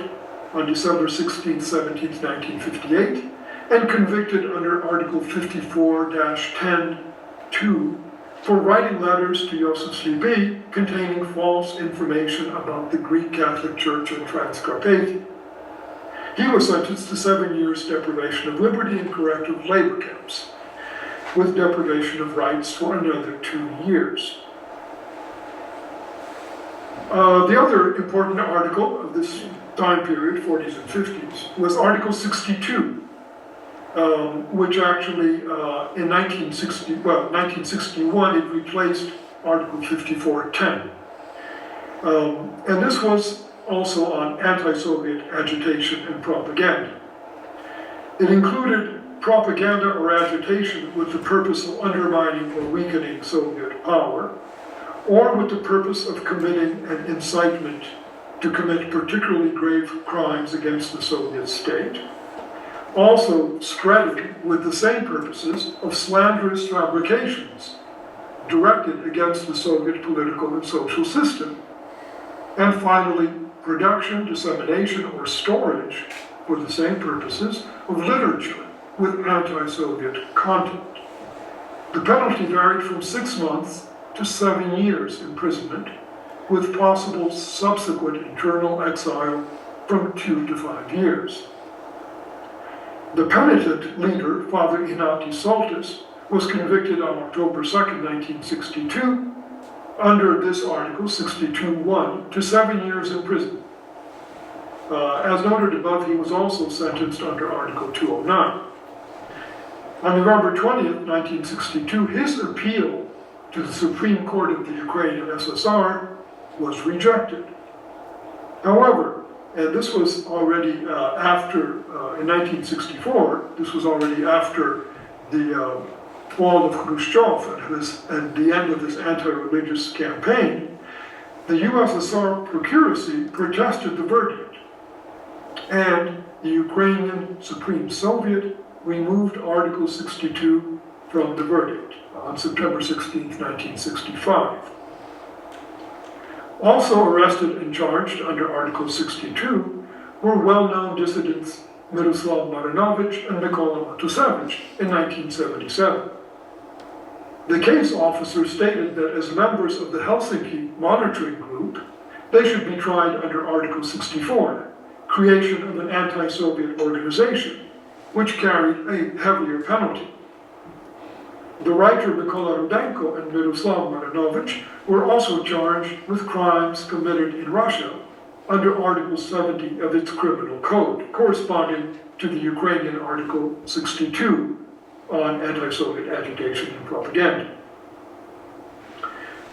on December 16, 17, 1958, and convicted under Article 54-10-2 for writing letters to Joseph Sliby containing false information about the Greek Catholic Church in Transcarpathia. He was sentenced to 7 years deprivation of liberty in corrective labor camps, with deprivation of rights for another 2 years. The other important article of this time period, 40s and 50s, was Article 62, which actually in 1961 it replaced Article 54-10. And this was also on anti-Soviet agitation and propaganda. It included propaganda or agitation with the purpose of undermining or weakening Soviet power, or with the purpose of committing an incitement to commit particularly grave crimes against the Soviet state. Also spreading with the same purposes of slanderous fabrications directed against the Soviet political and social system. And finally, production, dissemination, or storage for the same purposes of literature with anti-Soviet content. The penalty varied from 6 months to 7 years imprisonment, with possible subsequent internal exile from 2 to 5 years. The penitent leader, Father Ignatiy Soltis, was convicted on October 2, 1962, under this article, 62-1, to 7 years in prison. As noted above, he was also sentenced under Article 209. On November 20th, 1962, his appeal to the Supreme Court of the Ukrainian SSR was rejected. However, and this was already in 1964, this was already after the fall of Khrushchev and the end of this anti-religious campaign, the USSR Procuracy protested the verdict, and the Ukrainian Supreme Soviet removed Article 62 from the verdict on September 16, 1965. Also arrested and charged under Article 62 were well-known dissidents Miroslav Marinovich and Mykola Matusevich in 1977. The case officer stated that as members of the Helsinki monitoring group, they should be tried under Article 64, creation of an anti-Soviet organization, which carried a heavier penalty. The writer Mykola Rudenko and Miroslav Marinovich were also charged with crimes committed in Russia under Article 70 of its criminal code, corresponding to the Ukrainian Article 62 on anti-Soviet agitation and propaganda.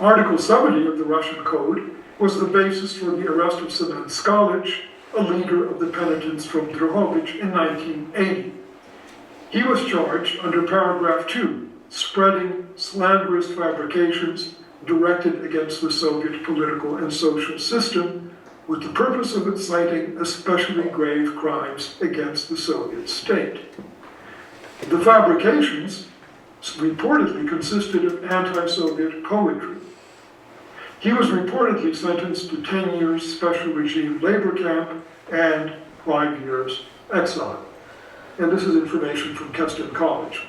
Article 70 of the Russian Code was the basis for the arrest of Semen Skalich a leader of the penitents from Drohobych in 1980. He was charged under paragraph 2, spreading slanderous fabrications directed against the Soviet political and social system with the purpose of inciting especially grave crimes against the Soviet state. The fabrications reportedly consisted of anti-Soviet poetry. He was reportedly sentenced to 10 years special regime labor camp and 5 years exile. And this is information from Keston College.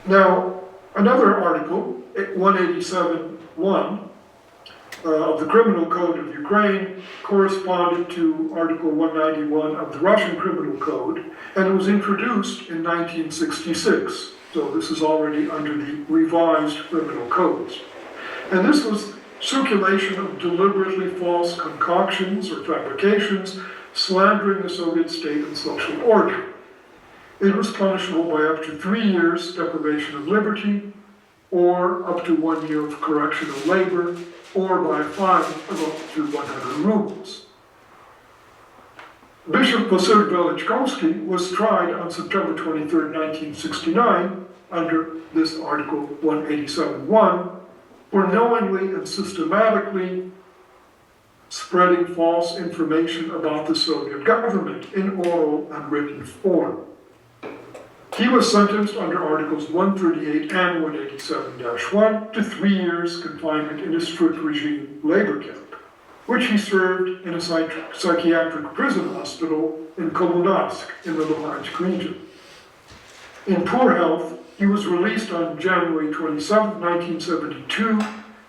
Now, another article, 187.1 of the Criminal Code of Ukraine corresponded to Article 191 of the Russian Criminal Code, and it was introduced in 1966. So this is already under the revised criminal codes. And this was circulation of deliberately false concoctions or fabrications slandering the Soviet state and social order. It was punishable by up to 3 years deprivation of liberty, or up to 1 year of correctional labor, or by a fine of up to 100 rubles. Bishop Vasyl Velichkovsky was tried on September 23, 1969, under this Article 187.1, for knowingly and systematically spreading false information about the Soviet government in oral and written form. He was sentenced under Articles 138 and 187-1 to 3 years confinement in a strict regime labor camp, which he served in a psychiatric prison hospital in Komunarsk in the Luhansk region. In poor health, he was released on January 27, 1972,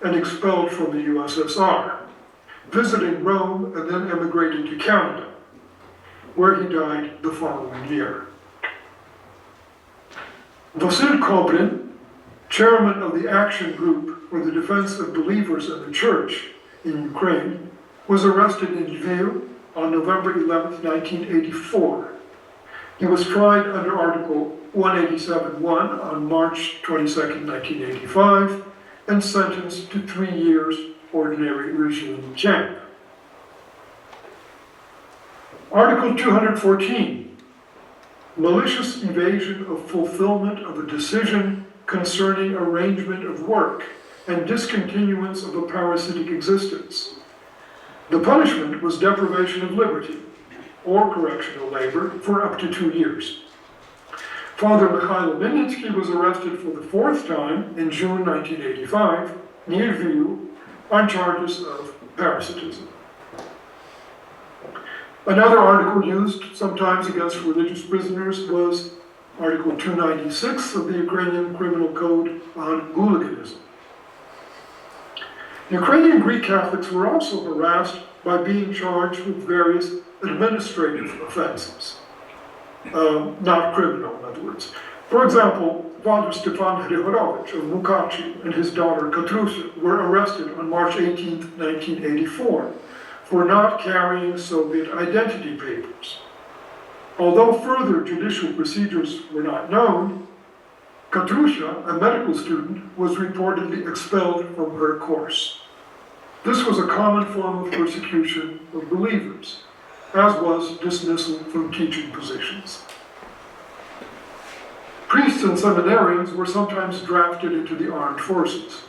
and expelled from the USSR, visiting Rome and then emigrated to Canada, where he died the following year. Vasyl Kobrin, chairman of the Action Group for the Defense of Believers in the Church in Ukraine, was arrested in Lviv on November 11, 1984. He was tried under Article 187.1 on March 22, 1985, and sentenced to 3 years ordinary regime camp. Article 214. Malicious evasion of fulfillment of a decision concerning arrangement of work and discontinuance of a parasitic existence. The punishment was deprivation of liberty or correctional labor for up to 2 years. Father Mikhail Minitsky was arrested for the 4th time in June 1985 near Lviv on charges of parasitism. Another article used sometimes against religious prisoners was Article 296 of the Ukrainian Criminal Code on hooliganism. Ukrainian Greek Catholics were also harassed by being charged with various administrative offenses, not criminal, in other words. For example, Father Stefan Hrihorovich of Mukachi and his daughter Katrusha were arrested on March 18, 1984, for not carrying Soviet identity papers. Although further judicial procedures were not known, Katrusha, a medical student, was reportedly expelled from her course. This was a common form of persecution of believers, as was dismissal from teaching positions. Priests and seminarians were sometimes drafted into the armed forces.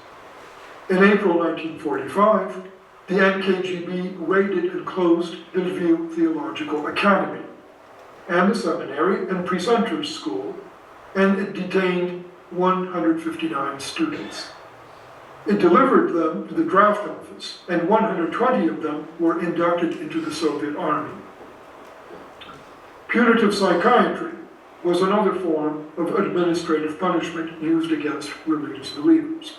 In April 1945, the NKGB raided and closed the Lviv Theological Academy and the seminary and precentor's school, and it detained 159 students. It delivered them to the draft office, and 120 of them were inducted into the Soviet Army. Punitive psychiatry was another form of administrative punishment used against religious believers.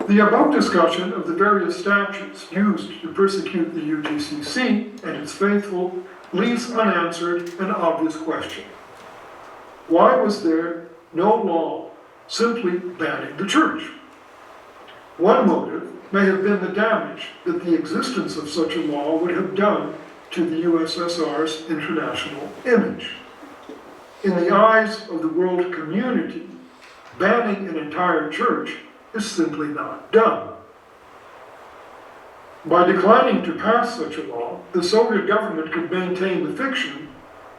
The above discussion of the various statutes used to persecute the UGCC and its faithful leaves unanswered an obvious question. Why was there no law simply banning the church? One motive may have been the damage that the existence of such a law would have done to the USSR's international image. In the eyes of the world community, banning an entire church is simply not done. By declining to pass such a law, the Soviet government could maintain the fiction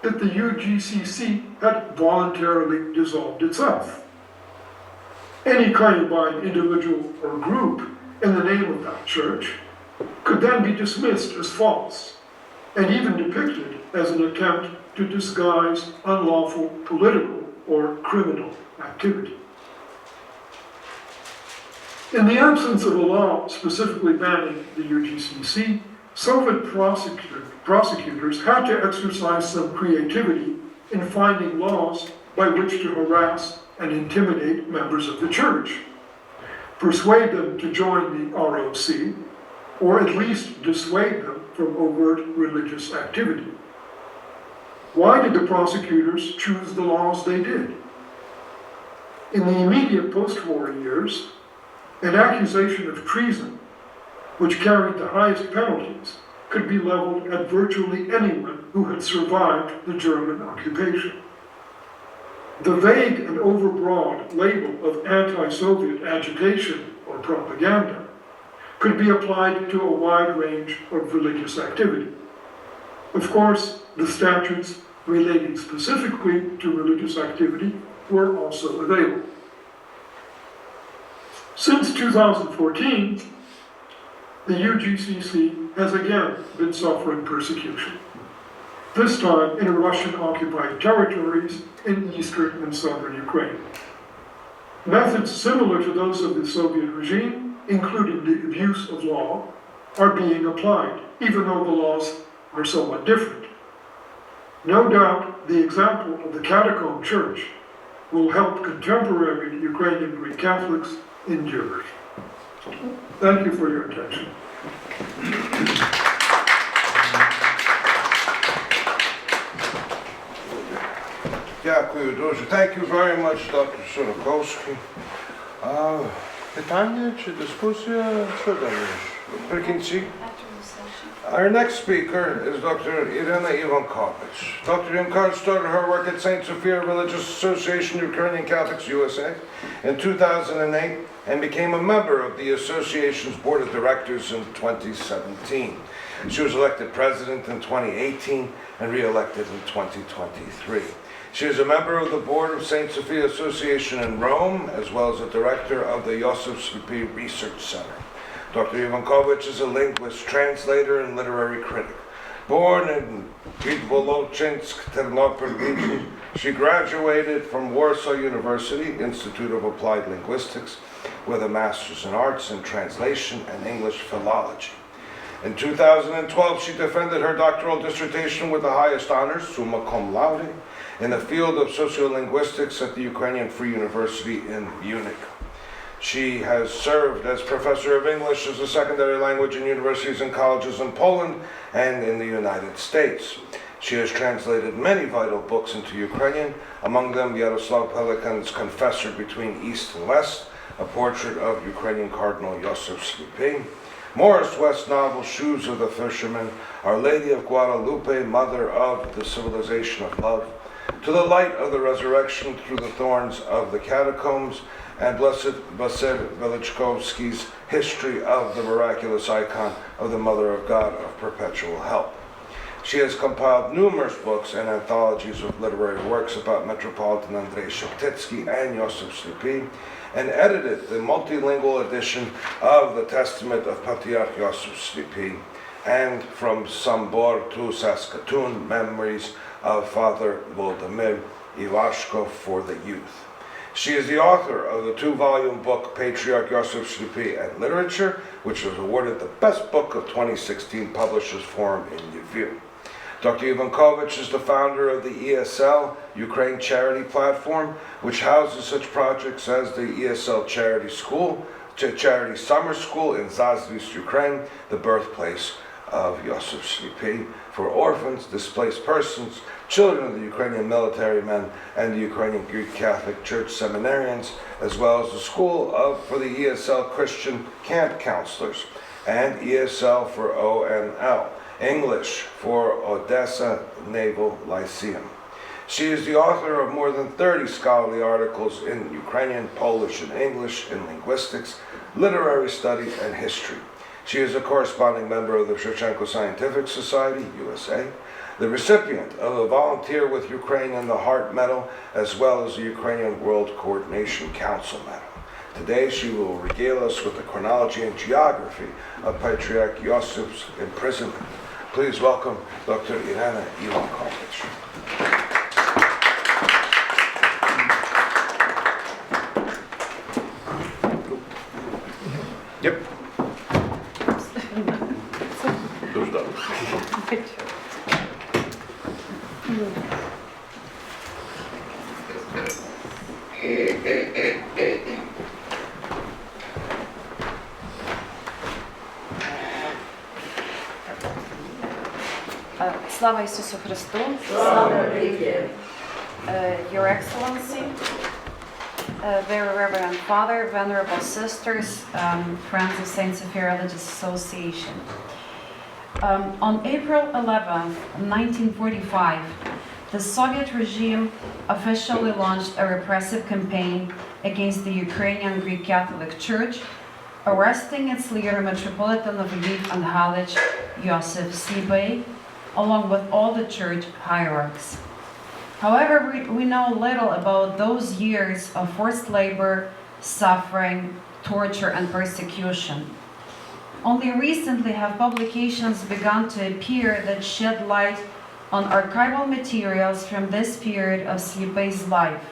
that the UGCC had voluntarily dissolved itself. Any claim by an individual or group in the name of that church could then be dismissed as false and even depicted as an attempt to disguise unlawful political or criminal activity. In the absence of a law specifically banning the UGCC, Soviet prosecutors had to exercise some creativity in finding laws by which to harass and intimidate members of the church, persuade them to join the ROC, or at least dissuade them from overt religious activity. Why did the prosecutors choose the laws they did? In the immediate post-war years, an accusation of treason, which carried the highest penalties, could be leveled at virtually anyone who had survived the German occupation. The vague and overbroad label of anti-Soviet agitation or propaganda could be applied to a wide range of religious activity. Of course, the statutes relating specifically to religious activity were also available. Since 2014, the UGCC has again been suffering persecution, this time in Russian-occupied territories in eastern and southern Ukraine. Methods similar to those of the Soviet regime, including the abuse of law, are being applied, even though the laws are somewhat different. No doubt, the example of the Catacomb Church will help contemporary Ukrainian Greek Catholics endure. Thank you for your attention. Дякую дуже. Thank you very much, Dr. Sorokovsky. Питання чи дискусія? Що далі? Прикінці? Our next speaker is Dr. Irina Ivankovich. Dr. Ivankovich started her work at St. Sophia Religious Association Ukrainian Catholics USA in 2008 and became a member of the association's board of directors in 2017. She was elected president in 2018 and re-elected in 2023. She is a member of the board of St. Sophia Association in Rome, as well as a director of the Yosef Slipi Research Center. Dr. Ivankovich is a linguist, translator, and literary critic. Born in Vidvolochinsk, Ternopil region, she graduated from Warsaw University Institute of Applied Linguistics with a master's in arts in translation and English philology. In 2012, she defended her doctoral dissertation with the highest honors, summa cum laude, in the field of sociolinguistics at the Ukrainian Free University in Munich. She has served as professor of English as a secondary language in universities and colleges in Poland and in the United States. She has translated many vital books into Ukrainian, among them Yaroslav Pelikan's Confessor Between East and West, a portrait of Ukrainian Cardinal Yosef Slipi, Morris West's novel Shoes of the Fisherman, Our Lady of Guadalupe, Mother of the Civilization of Love, To the Light of the Resurrection Through the Thorns of the Catacombs, and Blessed Vasil Velichkovsky's History of the Miraculous Icon of the Mother of God of Perpetual Help. She has compiled numerous books and anthologies of literary works about Metropolitan Andrei Sheptytsky and Yosef Slipi, and edited the multilingual edition of the Testament of Patriarch Yosef Slipi, and From Sambor to Saskatoon, Memories of Father Volodymyr Ivashko for the Youth. She is the author of the 2-volume book Patriarch Yosef Slipi and Literature, which was awarded the best book of 2016 Publishers Forum in Lviv. Dr. Ivankovich is the founder of the ESL, Ukraine Charity Platform, which houses such projects as the ESL Charity Summer School in Zazlist, Ukraine, the birthplace of Yosef Slipi, for orphans, displaced persons, children of the Ukrainian military men, and the Ukrainian Greek Catholic Church seminarians, as well as the school for the ESL Christian camp counselors, and ESL for ONL, English for Odessa Naval Lyceum. She is the author of more than 30 scholarly articles in Ukrainian, Polish, and English in linguistics, literary studies, and history. She is a corresponding member of the Shevchenko Scientific Society, USA, the recipient of a Volunteer with Ukraine in the Heart Medal, as well as the Ukrainian World Coordination Council Medal. Today she will regale us with the chronology and geography of Patriarch Yosef's imprisonment. Please welcome Dr. Irena Ivankovich. Yep. Дуже добре. Слава Ісусу Христу! Your Excellency, Very Reverend Father, Venerable Sisters, Friends of St. Sophia Religious Association. On April 11, 1945, the Soviet regime officially launched a repressive campaign against the Ukrainian Greek Catholic Church, arresting its leader, Metropolitan of Lviv and Halych, Yosef Slipy, along with all the church hierarchs. However, we know little about those years of forced labor, suffering, torture, and persecution. Only recently have publications begun to appear that shed light on archival materials from this period of Slipy's life,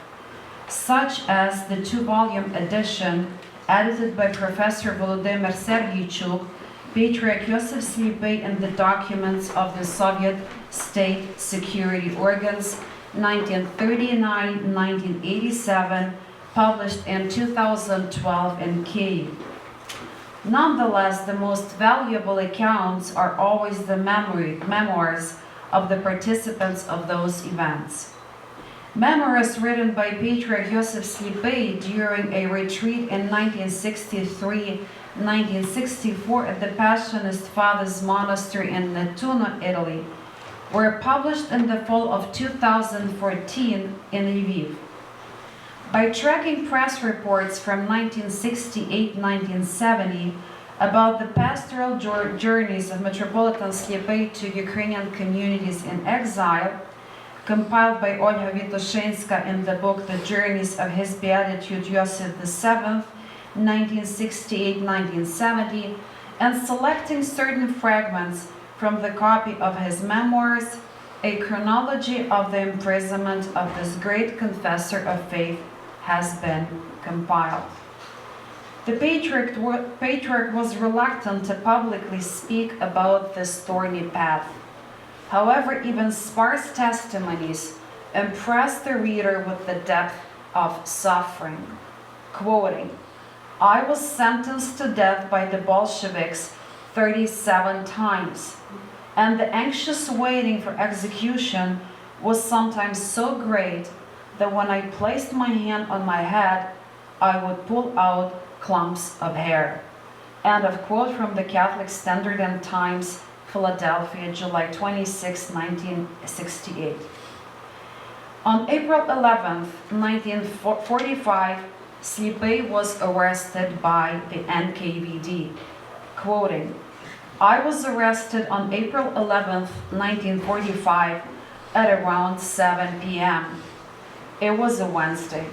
such as the 2-volume edition edited by Professor Volodymyr Sergeychuk, Patriarch Yosef Slipy and the documents of the Soviet state security organs, 1939-1987, published in 2012 in Kyiv. Nonetheless, the most valuable accounts are always the memoirs of the participants of those events. Memoirs written by Patriarch Yosef Slipy during a retreat in 1963-1964 at the Passionist Fathers Monastery in Nettuno, Italy, were published in the fall of 2014 in Lviv. By tracking press reports from 1968-1970 about the pastoral journeys of Metropolitan Slipy to Ukrainian communities in exile, compiled by Olga Vitoshenska in the book The Journeys of His Beatitude Yosef VII, 1968-1970, and selecting certain fragments from the copy of his memoirs, a chronology of the imprisonment of this great confessor of faith has been compiled. The Patriarch was reluctant to publicly speak about this thorny path. However, even sparse testimonies impress the reader with the depth of suffering. Quoting, "I was sentenced to death by the Bolsheviks 37 times, and the anxious waiting for execution was sometimes so great that when I placed my hand on my head, I would pull out clumps of hair." End of quote from the Catholic Standard and Times, Philadelphia, July 26, 1968. On April 11, 1945, Slipy was arrested by the NKVD. Quoting, "I was arrested on April 11, 1945 at around 7 p.m. It was a Wednesday.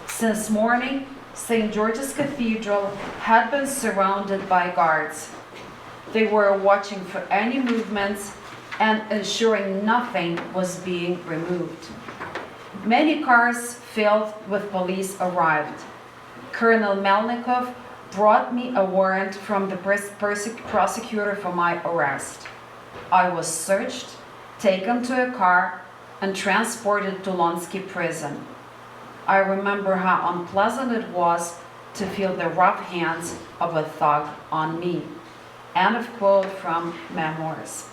Since morning, St. George's Cathedral had been surrounded by guards. They were watching for any movements and ensuring nothing was being removed. Many cars filled with police arrived. Colonel Melnikov brought me a warrant from the prosecutor for my arrest. I was searched, taken to a car, and transported to Lonsky prison. I remember how unpleasant it was to feel the rough hands of a thug on me." End of quote from Memoirs.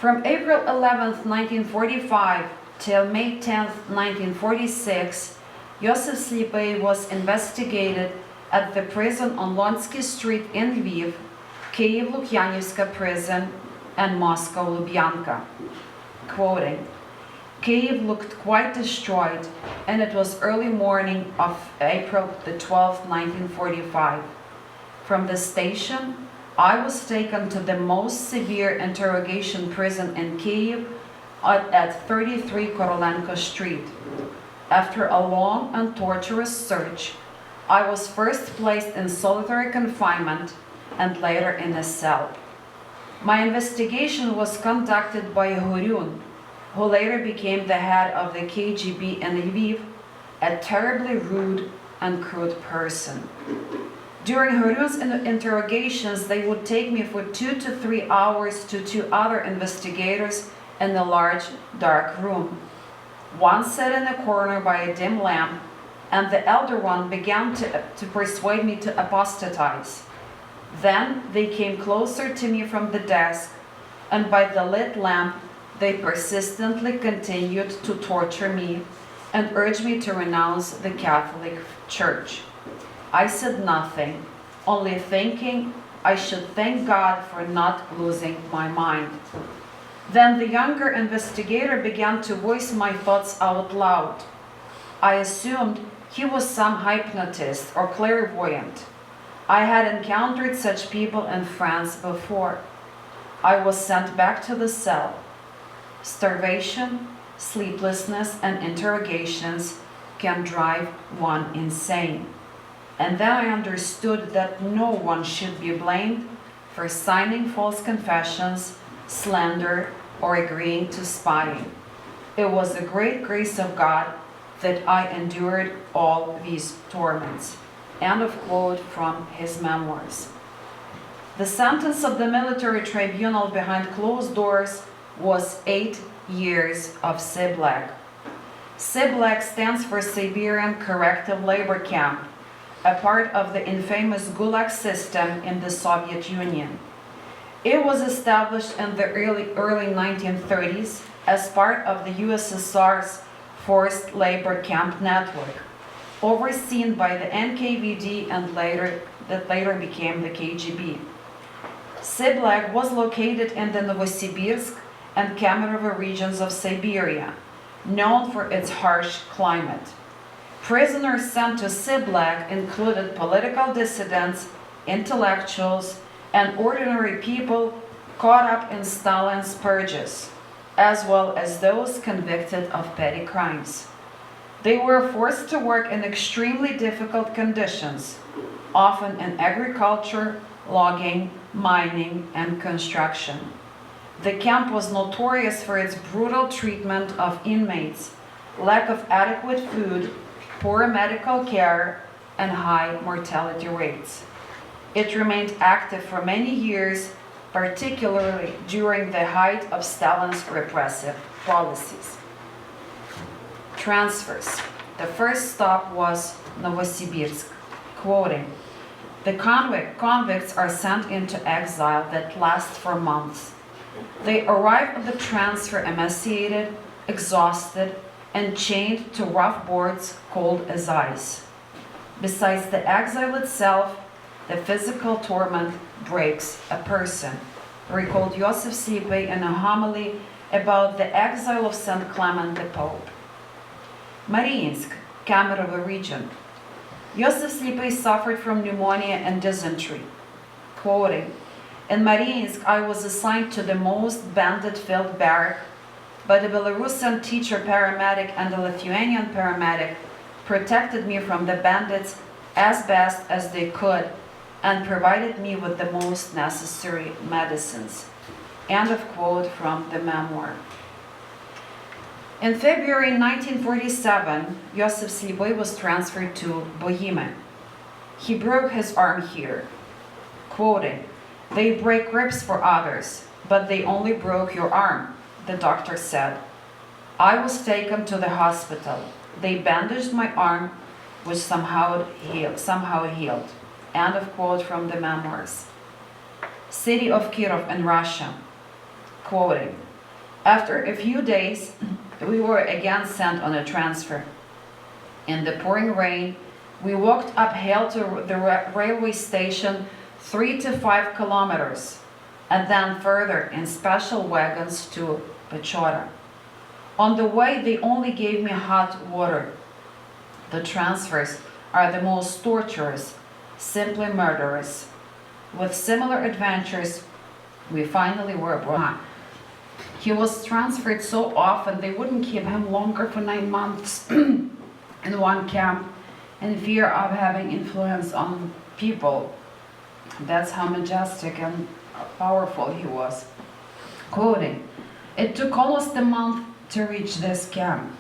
From April 11, 1945 till May 10, 1946, Yosef Slipy was investigated at the prison on Lonsky Street in Lviv, Kyiv Lukyanivska prison, and Moscow Lubyanka. Quoting, "Kyiv looked quite destroyed, and it was early morning of April the 12th, 1945. From the station, I was taken to the most severe interrogation prison in Kyiv at 33 Korolenko Street. After a long and torturous search, I was first placed in solitary confinement and later in a cell. My investigation was conducted by Huryun, who later became the head of the KGB in Lviv, a terribly rude and crude person. During Huryun's interrogations, they would take me for 2 to 3 hours to 2 other investigators in a large, dark room. One sat in a corner by a dim lamp, and the elder one began to persuade me to apostatize. Then they came closer to me from the desk, and by the lit lamp, they persistently continued to torture me and urged me to renounce the Catholic Church. I said nothing, only thinking I should thank God for not losing my mind. Then the younger investigator began to voice my thoughts out loud. I assumed he was some hypnotist or clairvoyant. I had encountered such people in France before. I was sent back to the cell. Starvation, sleeplessness, and interrogations can drive one insane. And then I understood that no one should be blamed for signing false confessions, slander, or agreeing to spying. It was the great grace of God that I endured all these torments. End of quote from his memoirs. The sentence of the military tribunal behind closed doors was 8 years of Siblag. Siblag stands for Siberian Corrective Labor Camp, a part of the infamous Gulag system in the Soviet Union. It was established in the early 1930s as part of the USSR's forced labor camp network, overseen by the NKVD and that later became the KGB. Siblag was located in the Novosibirsk and Kemerovo regions of Siberia, known for its harsh climate. Prisoners sent to Siblag included political dissidents, intellectuals, and ordinary people caught up in Stalin's purges, as well as those convicted of petty crimes. They were forced to work in extremely difficult conditions, often in agriculture, logging, mining, and construction. The camp was notorious for its brutal treatment of inmates, lack of adequate food, poor medical care, and high mortality rates. It remained active for many years, particularly during the height of Stalin's repressive policies. Transfers. The first stop was Novosibirsk. Quoting, "The convicts are sent into exile that lasts for months. They arrive at the transfer emaciated, exhausted, and chained to rough boards cold as ice. Besides the exile itself, the physical torment breaks a person," recalled Joseph Slipe in a homily about the exile of St. Clement the Pope. Mariinsk, Kemerovo region. Joseph Slipe suffered from pneumonia and dysentery. Quoting, "In Mariinsk, I was assigned to the most bandit-filled barrack, but a Belarusian teacher paramedic and a Lithuanian paramedic protected me from the bandits as best as they could and provided me with the most necessary medicines." End of quote from the memoir. In February 1947, Joseph Slipe was transferred to Bohime. He broke his arm here. Quoting, "They break ribs for others, but they only broke your arm," the doctor said. "I was taken to the hospital. They bandaged my arm, which somehow healed." End of quote from the memoirs. City of Kirov in Russia. Quoting, "After a few days, we were again sent on a transfer. In the pouring rain, we walked uphill to the railway station 3 to 5 kilometers, and then further in special wagons to Pechora. On the way, they only gave me hot water. The transfers are the most torturous, simply murderous. with similar adventures, we finally were brought. He was transferred so often they wouldn't keep him longer for 9 months in one camp in fear of having influence on people. That's how majestic and powerful he was. Quoting, "It took almost a month to reach this camp.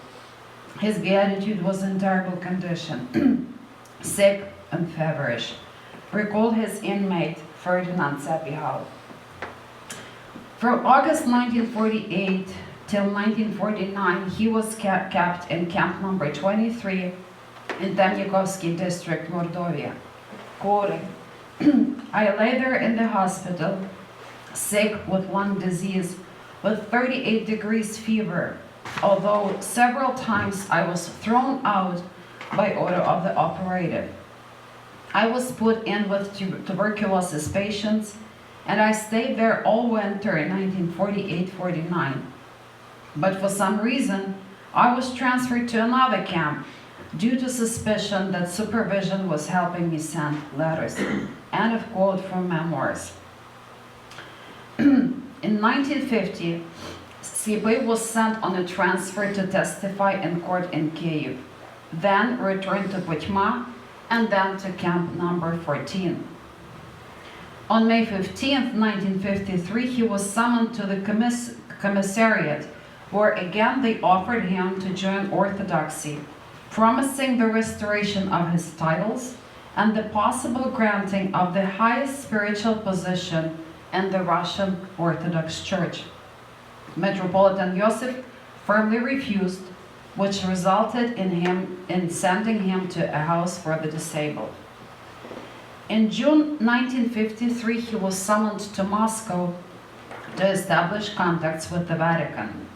His beatitude was in terrible condition, sick and feverish," recalled his inmate Ferdinand Sepihal. From August 1948 till 1949, he was kept in camp number 23 in Temnikovsky district, Mordovia. Quoting, "I lay there in the hospital, sick with lung disease, with 38 degrees fever, although several times I was thrown out by order of the operative. I was put in with tuberculosis patients, and I stayed there all winter in 1948-49. But for some reason, I was transferred to another camp due to suspicion that supervision was helping me send letters." End of quote from memoirs. In 1950, Slipy was sent on a transfer to testify in court in Kyiv, then returned to Pochma, and then to camp number 14. On May 15, 1953, he was summoned to the commissariat, where again they offered him to join Orthodoxy, promising the restoration of his titles and the possible granting of the highest spiritual position in the Russian Orthodox Church. Metropolitan Yosef firmly refused, which resulted in sending him to a house for the disabled. In June 1953, he was summoned to Moscow to establish contacts with the Vatican.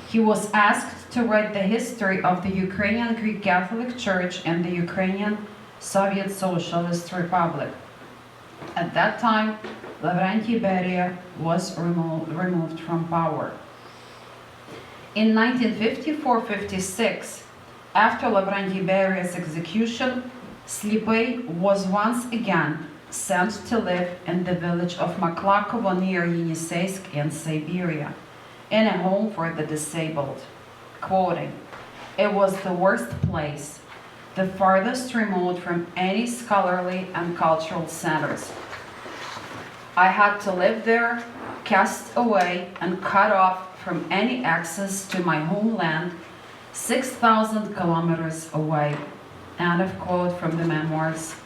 He was asked to write the history of the Ukrainian Greek Catholic Church and the Ukrainian Soviet Socialist Republic. At that time, Lavrentiy Beria was removed from power. In 1954-56, after Lavrentiy Beria's execution, Slipy was once again sent to live in the village of Maklakovo near Yeniseisk in Siberia, in a home for the disabled. Quoting, "It was the worst place, the farthest remote from any scholarly and cultural centers. I had to live there, cast away and cut off from any access to my homeland, 6,000 kilometers away." End of quote from the memoirs.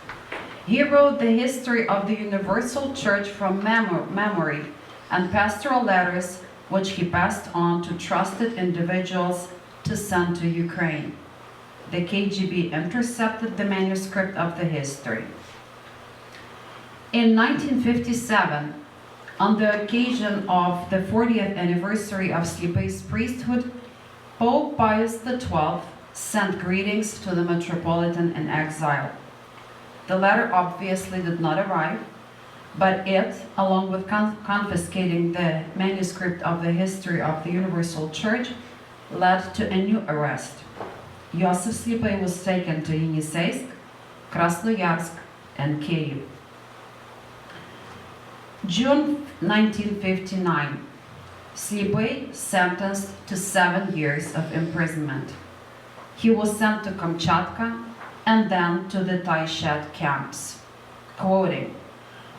He wrote the history of the Universal Church from memory and pastoral letters, which he passed on to trusted individuals to send to Ukraine. The KGB intercepted the manuscript of the history. In 1957, on the occasion of the 40th anniversary of Slipy's priesthood, Pope Pius XII sent greetings to the Metropolitan in exile. The letter obviously did not arrive, but it, along with confiscating the manuscript of the history of the Universal Church, led to a new arrest. Yosef Slipy was taken to Yeniseisk, Krasnoyarsk, and Kyiv. June 1959, Slipy sentenced to 7 years of imprisonment. He was sent to Kamchatka and then to the Taishet camps. Quoting,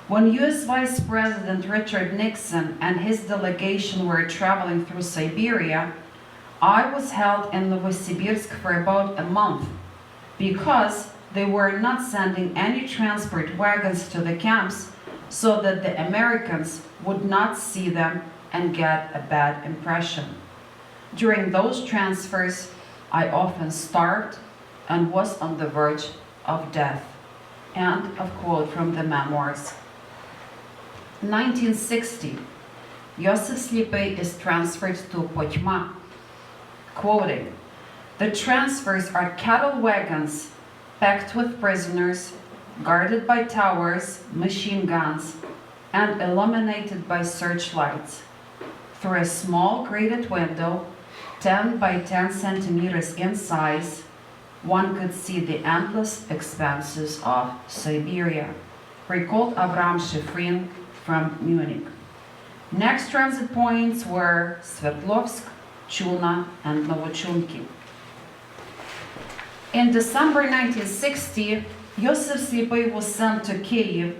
"When U.S. Vice President Richard Nixon and his delegation were traveling through Siberia, I was held in Novosibirsk for about a month because they were not sending any transport wagons to the camps so that the Americans would not see them and get a bad impression. During those transfers, I often starved and was on the verge of death." End of quote from the memoirs. 1960, Yosef Slipy is transferred to Pochma. Quoting, "The transfers are cattle wagons packed with prisoners, guarded by towers, machine guns, and illuminated by searchlights. Through a small grated window, 10 by 10 centimeters in size, one could see the endless expanses of Siberia." recalled Avram Shifrin from Munich. Next transit points were Sverdlovsk, Chuna, and Novochunki. In December 1960, Yosef Slipy was sent to Kyiv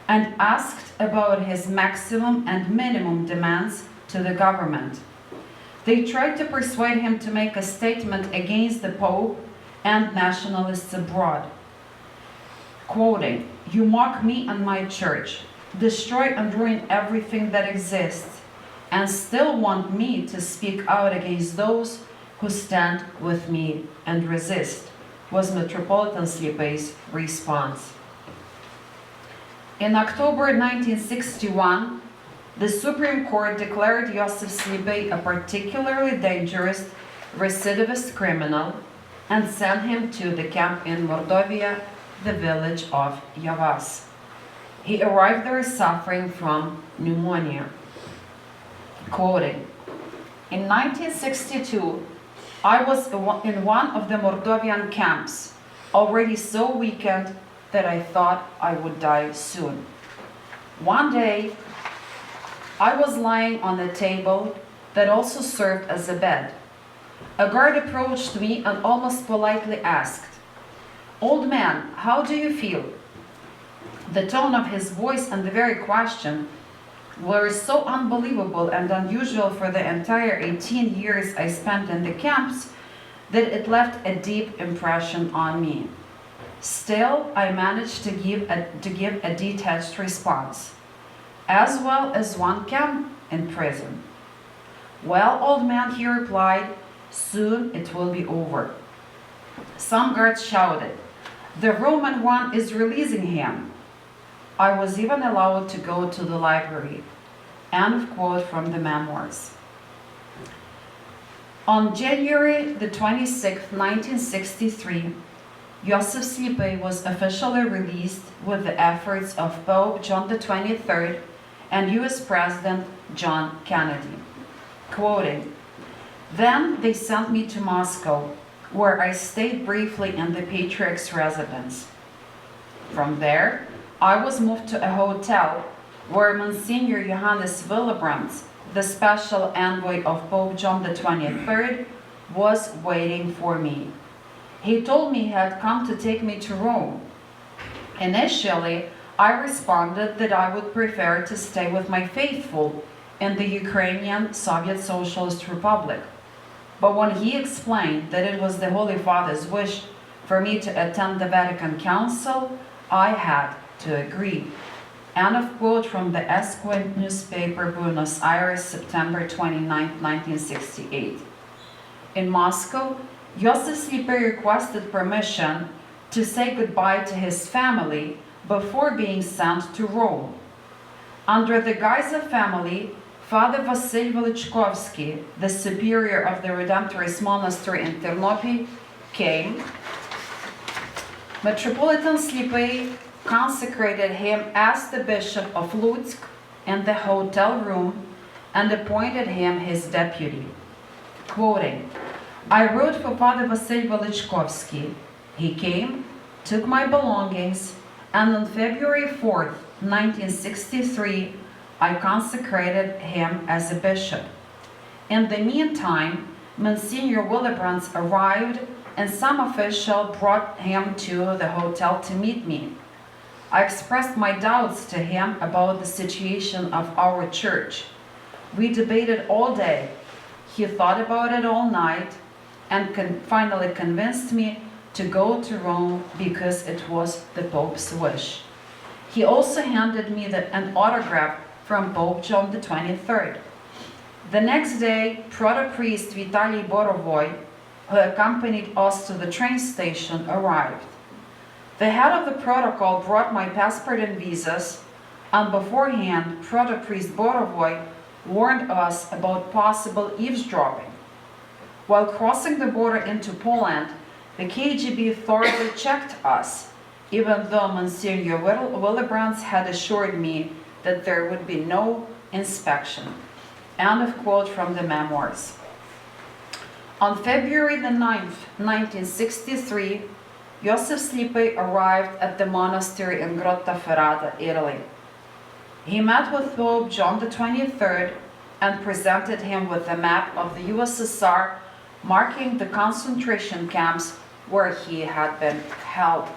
and asked about his maximum and minimum demands to the government. They tried to persuade him to make a statement against the Pope and nationalists abroad. Quoting, "You mock me and my church, destroy and ruin everything that exists, and still want me to speak out against those who stand with me and resist," was Metropolitan Slipy's response. In October 1961, the Supreme Court declared Yosef Slipy a particularly dangerous recidivist criminal and sent him to the camp in Mordovia, the village of Yavas. He arrived there suffering from pneumonia. Quoting, "In 1962, I was in one of the Mordovian camps, already so weakened that I thought I would die soon. One day, I was lying on a table that also served as a bed. A guard approached me and almost politely asked, 'Old man, how do you feel?' The tone of his voice and the very question were so unbelievable and unusual for the entire 18 years I spent in the camps that it left a deep impression on me. Still, I managed to give a detached response, as well as one can in prison. 'Well, old man,' he replied, 'soon it will be over.' Some guards shouted, 'The Roman one is releasing him.' I was even allowed to go to the library." End of quote from the memoirs. On January the 26th, 1963, Yosef Slipy was officially released with the efforts of Pope John XXIII and US President John Kennedy. Quoting, "Then they sent me to Moscow, where I stayed briefly in the Patriarch's residence. From there, I was moved to a hotel where Monsignor Johannes Willebrands, the special envoy of Pope John XXIII, was waiting for me. He told me he had come to take me to Rome. Initially, I responded that I would prefer to stay with my faithful in the Ukrainian Soviet Socialist Republic. But when he explained that it was the Holy Father's wish for me to attend the Vatican Council, I had to agree." End of quote from the Esquint newspaper, Buenos Aires, September 29, 1968. In Moscow, Yosef Slipy requested permission to say goodbye to his family before being sent to Rome. Under the guise of family, Father Vasily Velichkovsky, the superior of the Redemptorist monastery in Ternopil, came. Metropolitan Slipy consecrated him as the Bishop of Lutsk in the hotel room and appointed him his deputy. Quoting, "I wrote for Father Vasily Velichkovsky. He came, took my belongings, and on February 4th, 1963, I consecrated him as a bishop. In the meantime, Monsignor Willebrands arrived and some official brought him to the hotel to meet me. I expressed my doubts to him about the situation of our church. We debated all day. He thought about it all night and finally convinced me to go to Rome because it was the Pope's wish. He also handed me an autograph from Pope John XXIII. The next day, proto-priest Vitaly Borovoy, who accompanied us to the train station, arrived. The head of the protocol brought my passport and visas, and beforehand, proto-priest Borovoy warned us about possible eavesdropping. While crossing the border into Poland, the KGB thoroughly checked us, even though Monsignor Willebrands had assured me that there would be no inspection." End of quote from the memoirs. On February the 9th, 1963, Joseph Slipai arrived at the monastery in Grottaferrata, Italy. He met with Pope John XXIII and presented him with a map of the USSR marking the concentration camps where he had been held.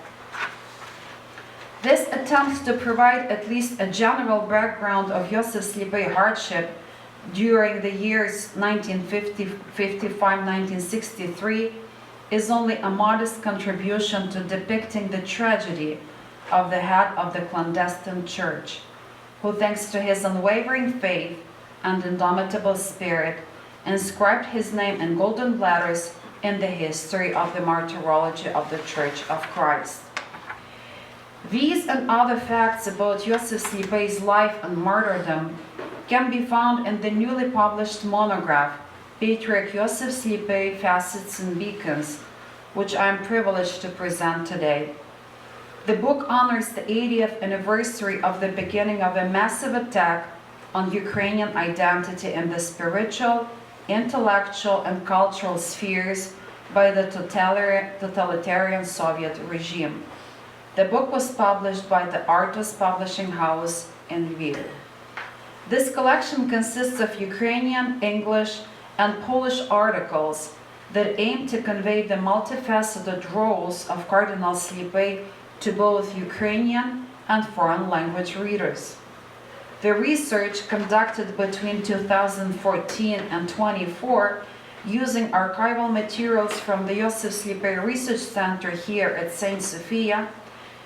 This attempt to provide at least a general background of Joseph Slipai hardship during the years 1955-1963 is only a modest contribution to depicting the tragedy of the head of the clandestine church, who, thanks to his unwavering faith and indomitable spirit, inscribed his name in golden letters in the history of the martyrology of the Church of Christ. These and other facts about Joseph Slipai's life and martyrdom can be found in the newly published monograph, Patriarch Joseph Slipai, Facets and Beacons, which I am privileged to present today. The book honors the 80th anniversary of the beginning of a massive attack on Ukrainian identity in the spiritual, intellectual, and cultural spheres by the totalitarian Soviet regime. The book was published by the Artus Publishing House in Lviv. This collection consists of Ukrainian, English, and Polish articles that aim to convey the multifaceted roles of Cardinal Slipai to both Ukrainian and foreign language readers. The research conducted between 2014 and 24 using archival materials from the Joseph Slipai Research Center here at St. Sophia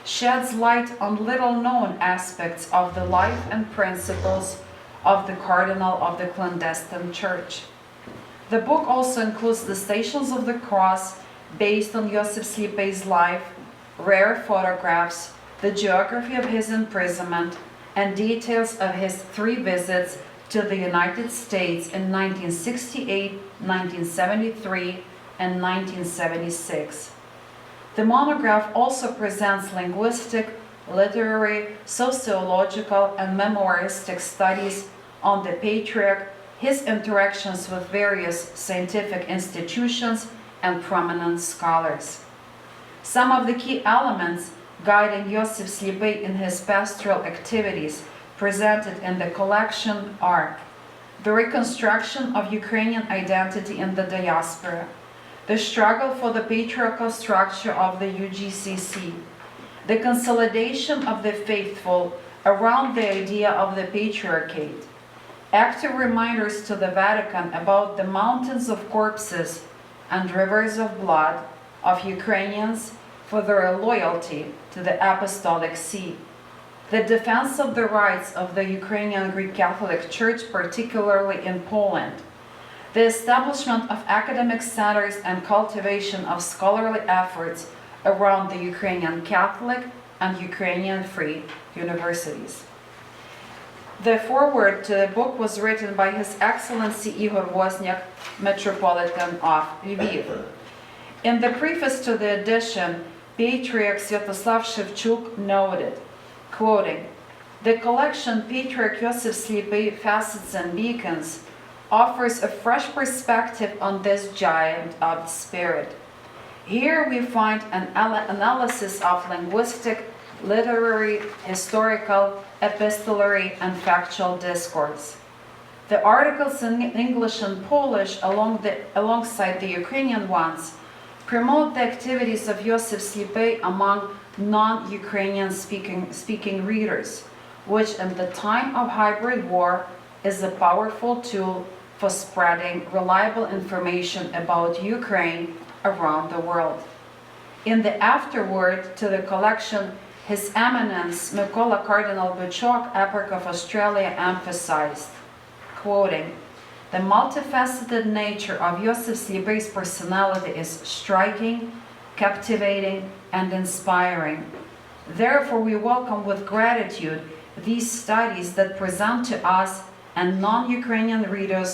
sheds light on little-known aspects of the life and principles of the Cardinal of the clandestine church. The book also includes the Stations of the Cross based on Joseph Slipai's life, rare photographs, the geography of his imprisonment, and details of his 3 visits to the United States in 1968, 1973, and 1976. The monograph also presents linguistic, literary, sociological, and memoiristic studies on the Patriarch, his interactions with various scientific institutions, and prominent scholars. Some of the key elements guiding Joseph Slipai in his pastoral activities presented in the collection are the reconstruction of Ukrainian identity in the diaspora, the struggle for the patriarchal structure of the UGCC, the consolidation of the faithful around the idea of the patriarchate, active reminders to the Vatican about the mountains of corpses and rivers of blood of Ukrainians for their loyalty to the Apostolic See, the defense of the rights of the Ukrainian Greek Catholic Church, particularly in Poland, the establishment of academic centers and cultivation of scholarly efforts around the Ukrainian Catholic and Ukrainian Free universities. The foreword to the book was written by His Excellency Igor Wozniak, Metropolitan of Lviv. In the preface to the edition, Patriarch Sviatoslav Shevchuk noted, quoting, "The collection Patriarch Joseph Slipai, Facets and Beacons offers a fresh perspective on this giant of the spirit. Here we find an analysis of linguistic, literary, historical, epistolary, and factual discourse. The articles in English and Polish, alongside the Ukrainian ones, promote the activities of Joseph Slipai among non-Ukrainian speaking readers, which in the time of hybrid war is a powerful tool for spreading reliable information about Ukraine around the world." In the afterword to the collection, His Eminence Mykola Cardinal Buchok, Eparch of Australia, emphasized, quoting, "The multifaceted nature of Joseph Slipai's personality is striking, captivating, and inspiring. Therefore, we welcome with gratitude these studies that present to us and non-Ukrainian readers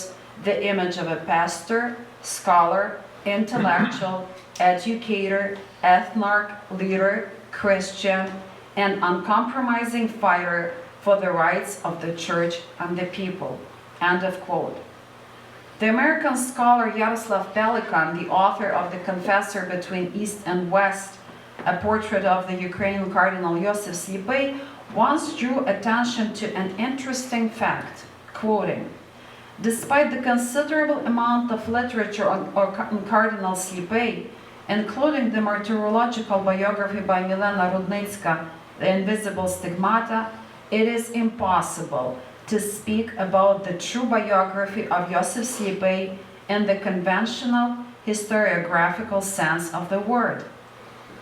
the image of a pastor, scholar, intellectual, educator, ethnarch, leader, Christian, and uncompromising fighter for the rights of the church and the people." End of quote. The American scholar Yaroslav Pelikan, the author of The Confessor Between East and West, a portrait of the Ukrainian Cardinal Joseph Slipy, once drew attention to an interesting fact, quoting, "Despite the considerable amount of literature on Cardinal Slipy, including the martyrological biography by Milena Rudnicka, The Invisible Stigmata, it is impossible to speak about the true biography of Joseph Slipy in the conventional historiographical sense of the word.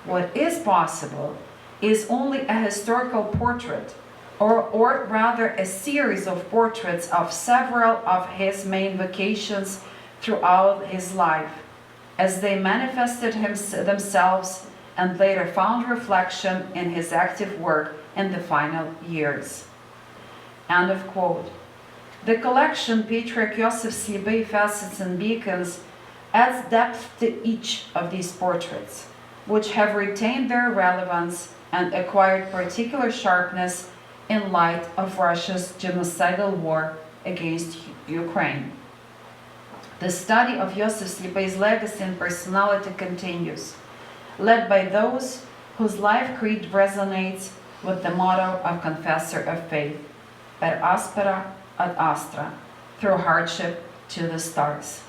What is possible is only a historical portrait, or rather a series of portraits of several of his main vocations throughout his life, as they manifested themselves and later found reflection in his active work in the final years." End of quote. The collection Patriarch Joseph Slipy Facets and Beacons adds depth to each of these portraits, which have retained their relevance and acquired particular sharpness in light of Russia's genocidal war against Ukraine. The study of Joseph Slipy's legacy and personality continues, led by those whose life creed resonates with the motto of Confessor of Faith, per aspera ad astra, through hardship to the stars.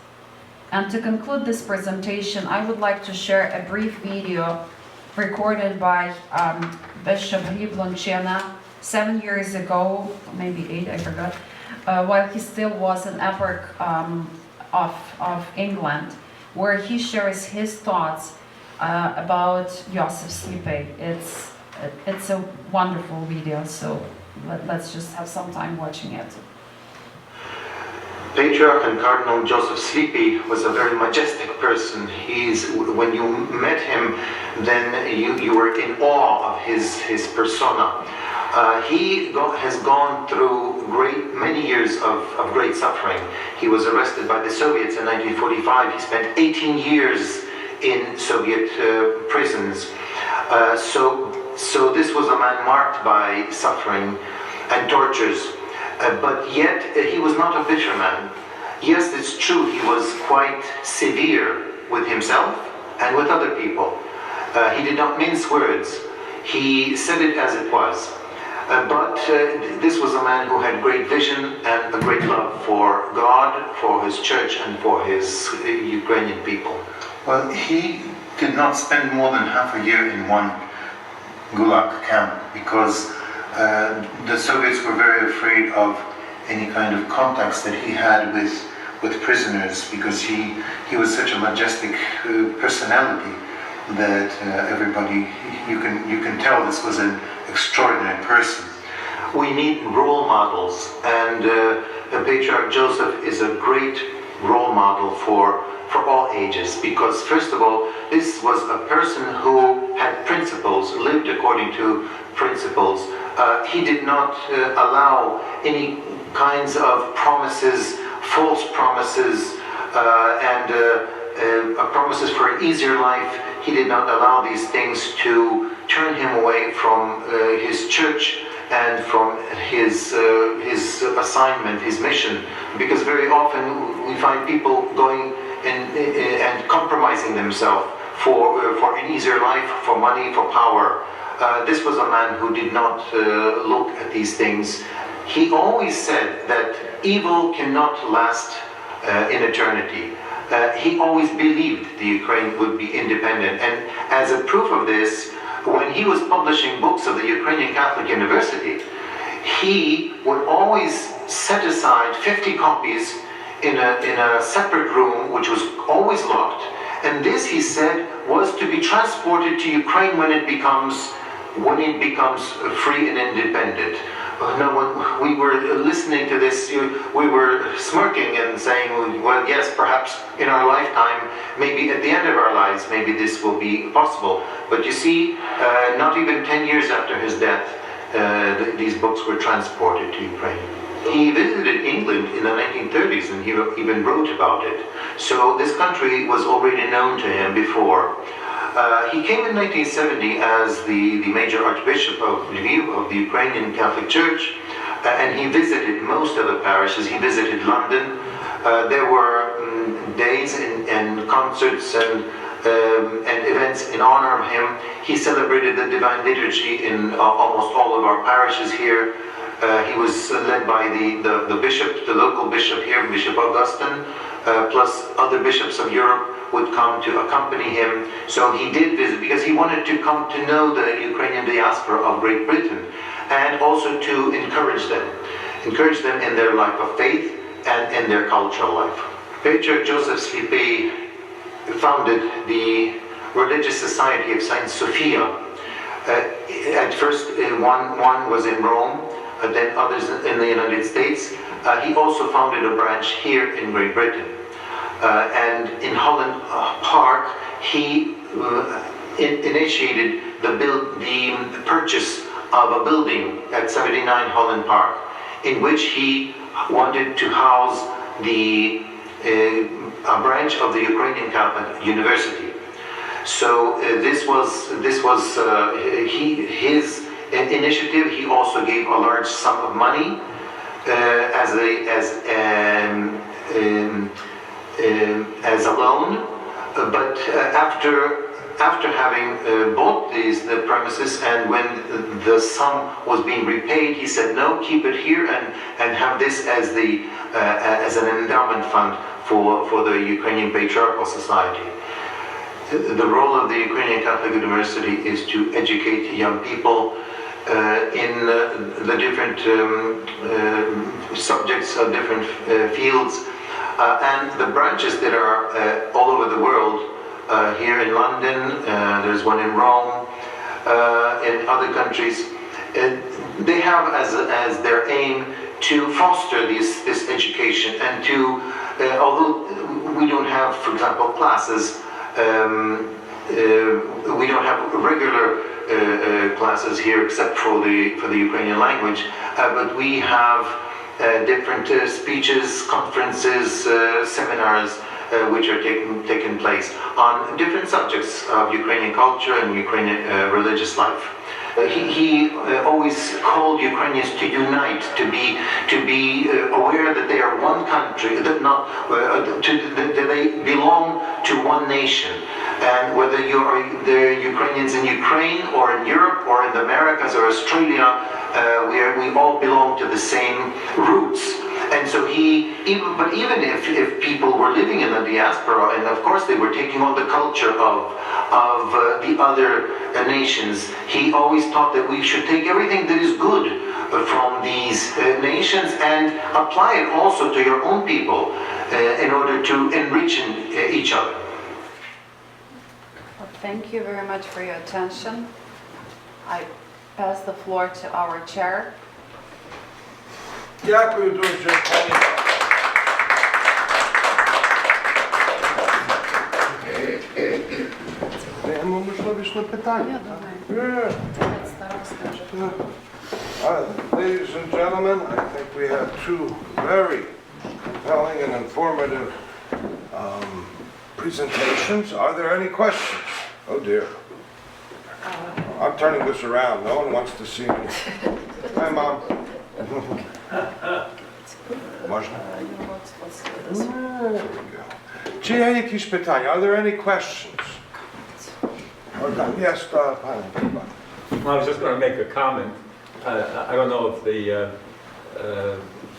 And to conclude this presentation, I would like to share a brief video recorded by Bishop Hriblonchena 7 years ago, maybe 8, I forgot, while he still was an eparch of England, where he shares his thoughts about Joseph Slipy. It's a wonderful video, so let's just have some time watching it. Patriarch and Cardinal Joseph Slipy was a very majestic person. When you met him, then you were in awe of his persona. He has gone through many years of great suffering. He was arrested by the Soviets in 1945. He spent 18 years in Soviet prisons. So this was a man marked by suffering and tortures. But yet, he was not a bitter man. Yes, it's true, he was quite severe with himself and with other people. He did not mince words. He said it as it was. But this was a man who had great vision and a great love for God, for his church, and for his Ukrainian people. Well, he did not spend more than half a year in one Gulag camp because the Soviets were very afraid of any kind of contacts that he had with prisoners, because he was such a majestic personality that everybody, you can tell this was an extraordinary person. We need role models, and Patriarch Joseph is a great role model for all ages, because first of all, this was a person who had principles, lived according to principles. He did not allow any kinds of promises, false promises, and promises for an easier life. He did not allow these things to turn him away from his church and from his assignment, his mission, because very often we find people going and compromising themselves for an easier life, for money, for power. This was a man who did not look at these things. He always said that evil cannot last in eternity. He always believed the Ukraine would be independent, and as a proof of this, when he was publishing books of the Ukrainian Catholic University, he would always set aside 50 copies in a separate room, which was always locked, and this, he said, was to be transported to Ukraine when it becomes free and independent. Now, when we were listening to this, we were smirking and saying, well, yes, perhaps in our lifetime, maybe at the end of our lives, maybe this will be possible. But you see, not even 10 years after his death, these books were transported to Ukraine. He visited England in the 1930s, and he even wrote about it. So this country was already known to him before. He came in 1970 as the major Archbishop of Lviv, of the Ukrainian Catholic Church, and he visited most of the parishes. He visited London. There were days and concerts and and events in honor of him. He celebrated the Divine Liturgy in almost all of our parishes here. He was led by the bishop, the local bishop here, Bishop Augustine, plus other bishops of Europe would come to accompany him. So he did visit because he wanted to come to know the Ukrainian diaspora of Great Britain, and also to encourage them in their life of faith and in their cultural life. Patriarch Joseph Slipe founded the Religious Society of Saint Sophia. At first, one was in Rome, then others in the United States. He also founded a branch here in Great Britain. And in Holland Park, he initiated the purchase of a building at 79 Holland Park, in which he wanted to house a branch of the Ukrainian Catholic University. So this was his initiative. He also gave a large sum of money as a loan. But after having bought the premises, and when the sum was being repaid, he said, "No, keep it here and have this as an endowment fund for the Ukrainian Patriarchal Society." The role of the Ukrainian Catholic University is to educate young people in the different subjects of different fields, and the branches that are all over the world. Here in London, there's one in Rome, in other countries. They have as their aim to foster this education, and to, although we don't have, for example, classes, we don't have regular classes here except for the Ukrainian language, but we have different speeches, conferences, seminars, which are taking place on different subjects of Ukrainian culture and Ukrainian religious life. He always called Ukrainians to unite, to be aware that they are one country, that they belong to one nation. And whether you are the Ukrainians in Ukraine or in Europe or in the Americas or Australia, we all belong to the same roots. And so even if people were living in the diaspora, and of course they were taking on the culture of the other nations, he always taught that we should take everything that is good from these nations and apply it also to your own people in order to enrich each other. Well, thank you very much for your attention. I pass the floor to our chair. Дякую дуже, пані. Даємо можливість на питання. Ladies and gentlemen, I think we have two very compelling and informative presentations. Are there any questions? Oh dear. I'm turning this around. No one wants to see me. Hi, Mom. Можна? There we go. Чи є якісь питання? Are there any questions? Yes, Panie. I was just going to make a comment. I don't know if the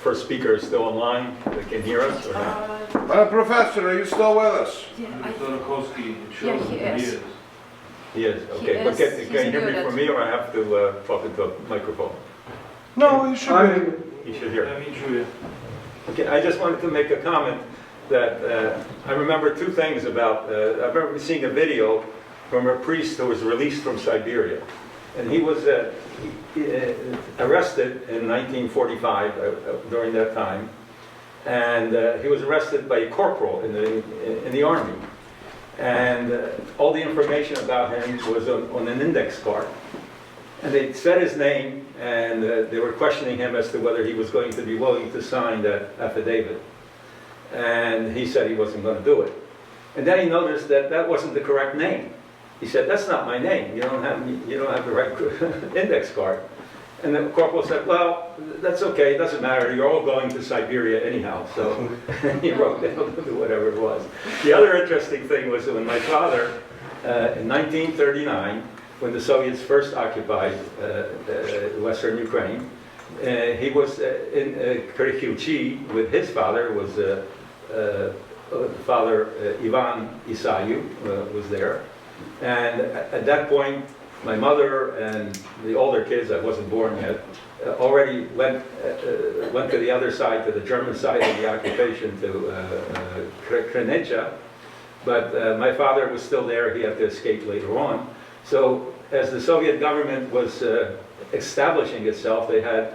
first speaker is still online, they can hear us or not. Professor, are you still with us? He is. He is, okay. But can you hear me from me, or I have to talk into a microphone? No, you should be. You should hear. Okay, I just wanted to make a comment that I remember two things about, I remember seeing a video from a priest who was released from Siberia. And he was arrested in 1945, during that time. And he was arrested by a corporal in the army. And all the information about him was on an index card. And they said his name, and they were questioning him as to whether he was going to be willing to sign that affidavit. And he said he wasn't going to do it. And then he noticed that that wasn't the correct name. He said, "That's not my name. You don't have the right index card." And the corporal said, well, that's okay, it doesn't matter, you're all going to Siberia anyhow. So he wrote down whatever it was. The other interesting thing was that when my father, in 1939, when the Soviets first occupied Western Ukraine, he was in Persecuted with his father, was Father Ivan Isayu was there. And at that point, my mother and the older kids, I wasn't born yet, already went to the other side, to the German side of the occupation, to Krenecha. But my father was still there, he had to escape later on. So as the Soviet government was establishing itself, they had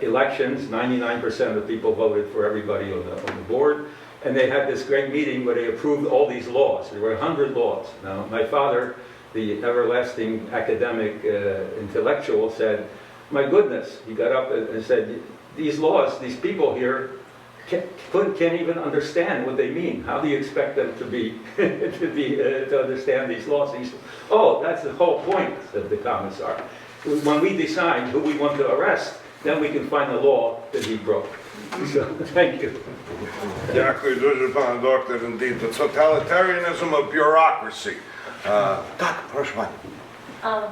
elections, 99% of the people voted for everybody on the board. And they had this great meeting where they approved all these laws. There were 100 laws. Now, my father, the everlasting academic intellectual, said, my goodness, he got up and said, these laws, these people here can't even understand what they mean. How do you expect them to understand these laws? He said, oh, that's the whole point, said the commissar. When we decide who we want to arrest, then we can find the law that he broke. So, thank you. Дякую дуже, пане доктор. Indeed, the totalitarianism of bureaucracy. Так, прошу пані.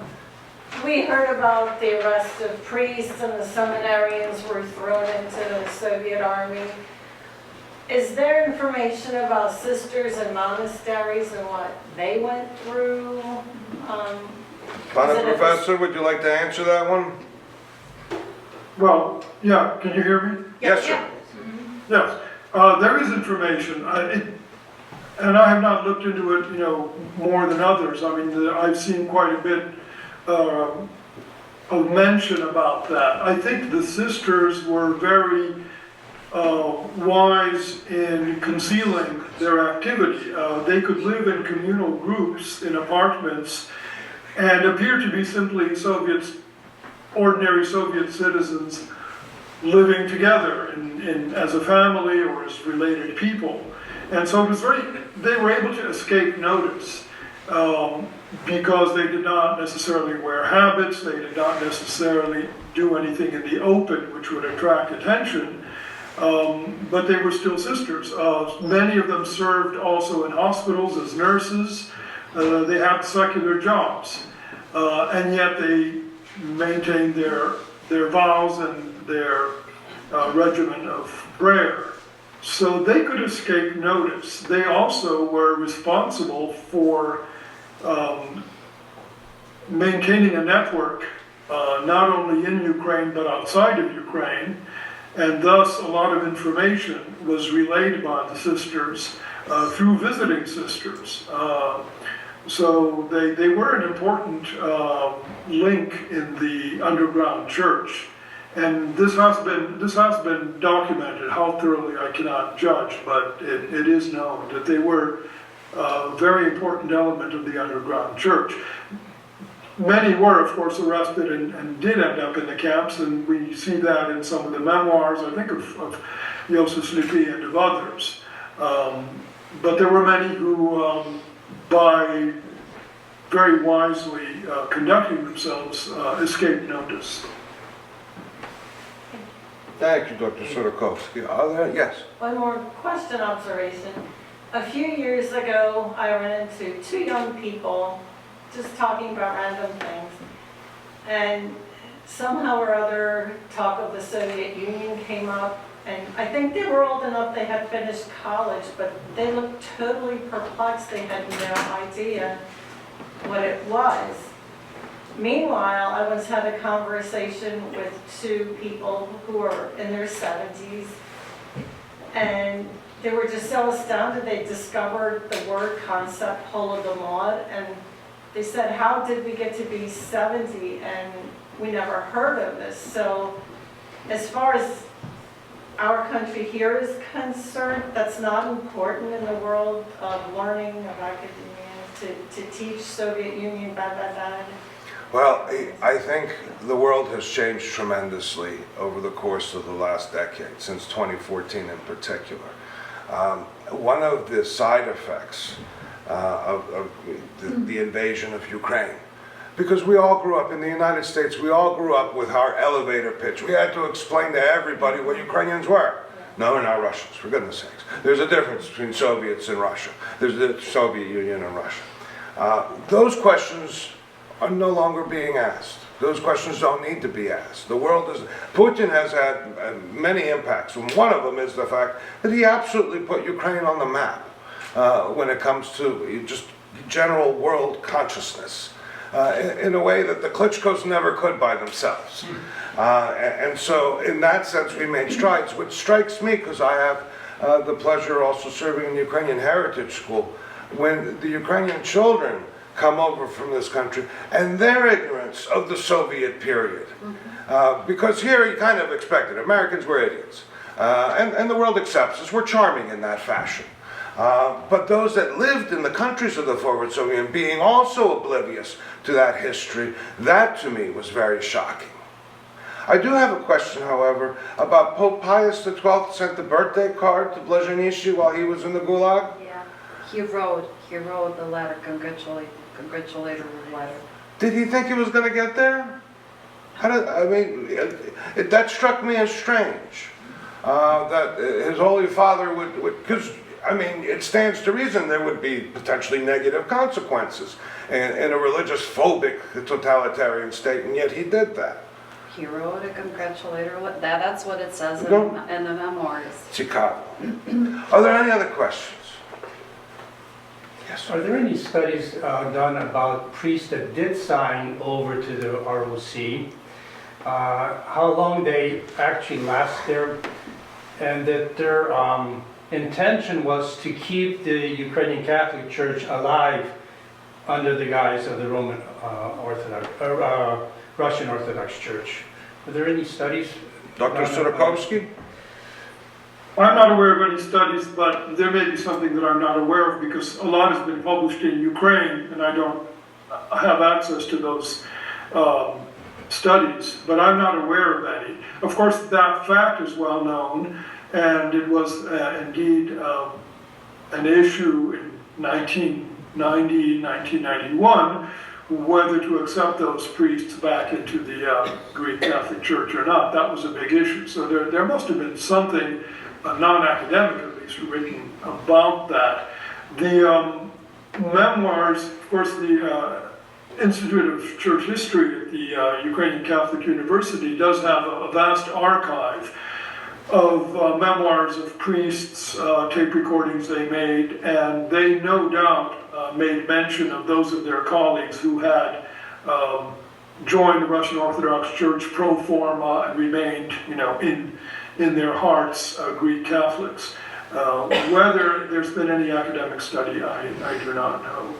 We heard about the arrest of priests and the seminarians were thrown into the Soviet army. Is there information about sisters and monasteries and what they went through? Pane Professor, would you like to answer that one? Well, yeah, can you hear me? Yes, sir. Yes, there is information, and I have not looked into it, more than others. I mean, I've seen quite a bit of mention about that. I think the sisters were very wise in concealing their activity. They could live in communal groups in apartments and appear to be simply ordinary Soviet citizens living together as a family or as related people. And so it was they were able to escape notice because they did not necessarily wear habits, they did not necessarily do anything in the open which would attract attention, but they were still sisters. Many of them served also in hospitals as nurses. They had secular jobs, and yet they maintained their vows and their regimen of prayer. So they could escape notice. They also were responsible for maintaining a network, not only in Ukraine but outside of Ukraine, and thus a lot of information was relayed by the sisters through visiting sisters. So they were an important link in the underground church, and this has been documented. How thoroughly I cannot judge, but it is known that they were a very important element of the underground church. Many were, of course, arrested and did end up in the camps, and we see that in some of the memoirs, I think, of Joseph Slipi and of others. But there were many who, by very wisely conducting themselves, escaped notice. Thank you, Dr. Sotokovsky. Are there? Yes. One more question observation. A few years ago, I ran into two young people just talking about random things. And somehow or other, talk of the Soviet Union came up. And I think they were old enough, they had finished college, but they looked totally perplexed. They had no idea what it was. Meanwhile, I once had a conversation with two people who were in their 70s, and they were just so astounded they discovered the word concept Holodomor, and they said, how did we get to be 70 and we never heard of this? So as far as our country here is concerned, that's not important in the world of learning, of academia, to teach Soviet Union, bad. Well, I think the world has changed tremendously over the course of the last decade, since 2014 in particular. One of the side effects of the invasion of Ukraine Because we all grew up in the United States, we all grew up with our elevator pitch. We had to explain to everybody what Ukrainians were. No, they're not Russians, for goodness sakes. There's a difference between Soviets and Russia. There's the Soviet Union and Russia. Those questions are no longer being asked. Those questions don't need to be asked. The world is, Putin has had many impacts, and one of them is the fact that he absolutely put Ukraine on the map when it comes to just general world consciousness. In a way that the Klitschkos never could by themselves. And so in that sense we made strides, which strikes me because I have the pleasure also serving in the Ukrainian Heritage School. When the Ukrainian children come over from this country and their ignorance of the Soviet period, because here you kind of expect it. Americans were idiots. And the world accepts us. We're charming in that fashion. But those that lived in the countries of the former Soviet, being also oblivious to that history, that to me was very shocking. I do have a question, however, about Pope Pius XII sent the birthday card to Blazhenishi while he was in the Gulag. Yeah, he wrote the letter, congratulatory letter. Did he think he was going to get there? That struck me as strange. That his Holy Father would, because it stands to reason there would be potentially negative consequences in a religious phobic totalitarian state, and yet he did that. He wrote a congratulatory letter. That's what it says in the memoirs. Chicago. Are there any other questions? Yes. Are there any studies done about priests that did sign over to the ROC? How long they actually last there, and that their intention was to keep the Ukrainian Catholic Church alive under the guise of the Roman Russian Orthodox Church. Are there any studies? Dr. Surakovsky? I'm not aware of any studies, but there may be something that I'm not aware of because a lot has been published in Ukraine and I don't have access to those studies, but I'm not aware of any. Of course, that fact is well known, and it was indeed an issue in 1990, 1991, whether to accept those priests back into the Greek Catholic Church or not. That was a big issue. So there must have been something, non-academic at least, written about that. The memoirs, of course, the Institute of Church History at the Ukrainian Catholic University does have a vast archive of memoirs of priests, tape recordings they made, and they no doubt made mention of those of their colleagues who had joined the Russian Orthodox Church pro forma and remained, in their hearts Greek Catholics. Whether there's been any academic study, I do not know.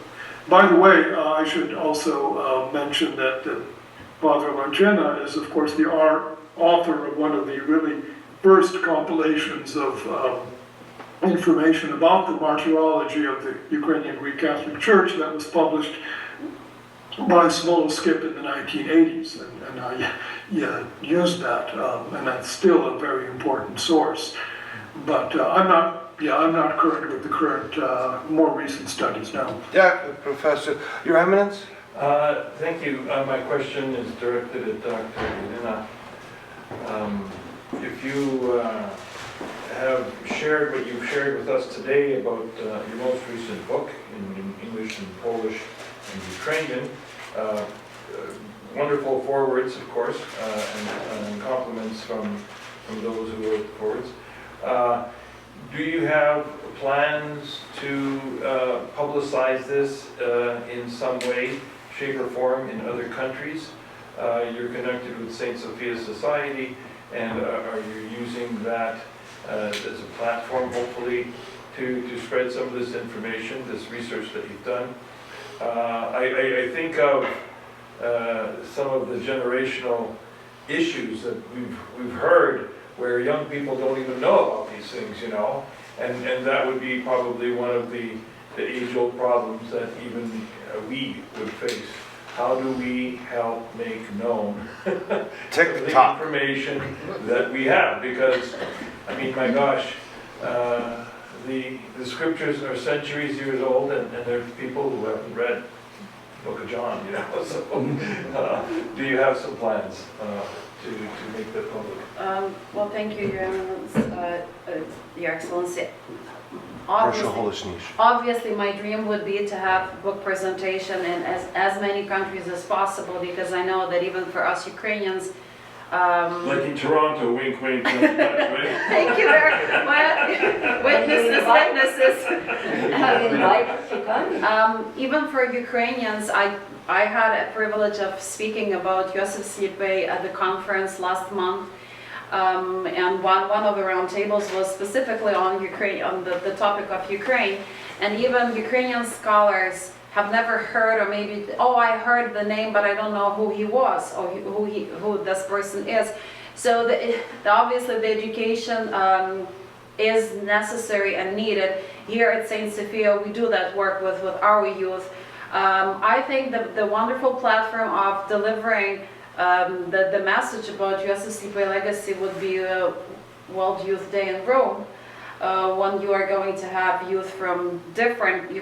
By the way, I should also mention that Father Lanchena is, of course, the author of one of the really first compilations of information about the martyrology of the Ukrainian Greek Catholic Church that was published by Smoloskip in the 1980s, and I used that, and that's still a very important source. But I'm not current with the current, more recent studies now. Yeah, Professor. Your Eminence? Thank you. My question is directed at Dr. Elena. If you have shared what you've shared with us today about your most recent book in English and Polish and Ukrainian, wonderful forewords, of course, and compliments from those who wrote the forwards. Do you have plans to publicize this in some way, shape or form in other countries? You're connected with St. Sophia Society, and are you using that as a platform, hopefully, to spread some of this information, this research that you've done? I think of some of the generational issues that we've heard where young people don't even know about these things, and that would be probably one of the age-old problems that even we would face. How do we help make known the information that we have? Because, my gosh, the scriptures are centuries years old, and there are people who haven't read Book of John, you know, so, do you have some plans, to make that public? Well, thank you, Your Eminence, Your Excellency. Proszę Holosnish. Obviously, my dream would be to have book presentation in as many countries as possible, because I know that even for us Ukrainians, Like in Toronto, wink, wink, wink, right? thank you very much. Witnesses. Even for Ukrainians, I had a privilege of speaking about Joseph Slipy at the conference last month. And one of the roundtables was specifically on Ukraine, on the topic of Ukraine. And even Ukrainian scholars have never heard, or maybe, oh, I heard the name, but I don't know who he was, or who this person is. So obviously the education is necessary and needed. Here at St. Sophia, we do that work with our youth. I think the wonderful platform of delivering the message about Joseph Slipy legacy would be World Youth Day in Rome, when you are going to have youth from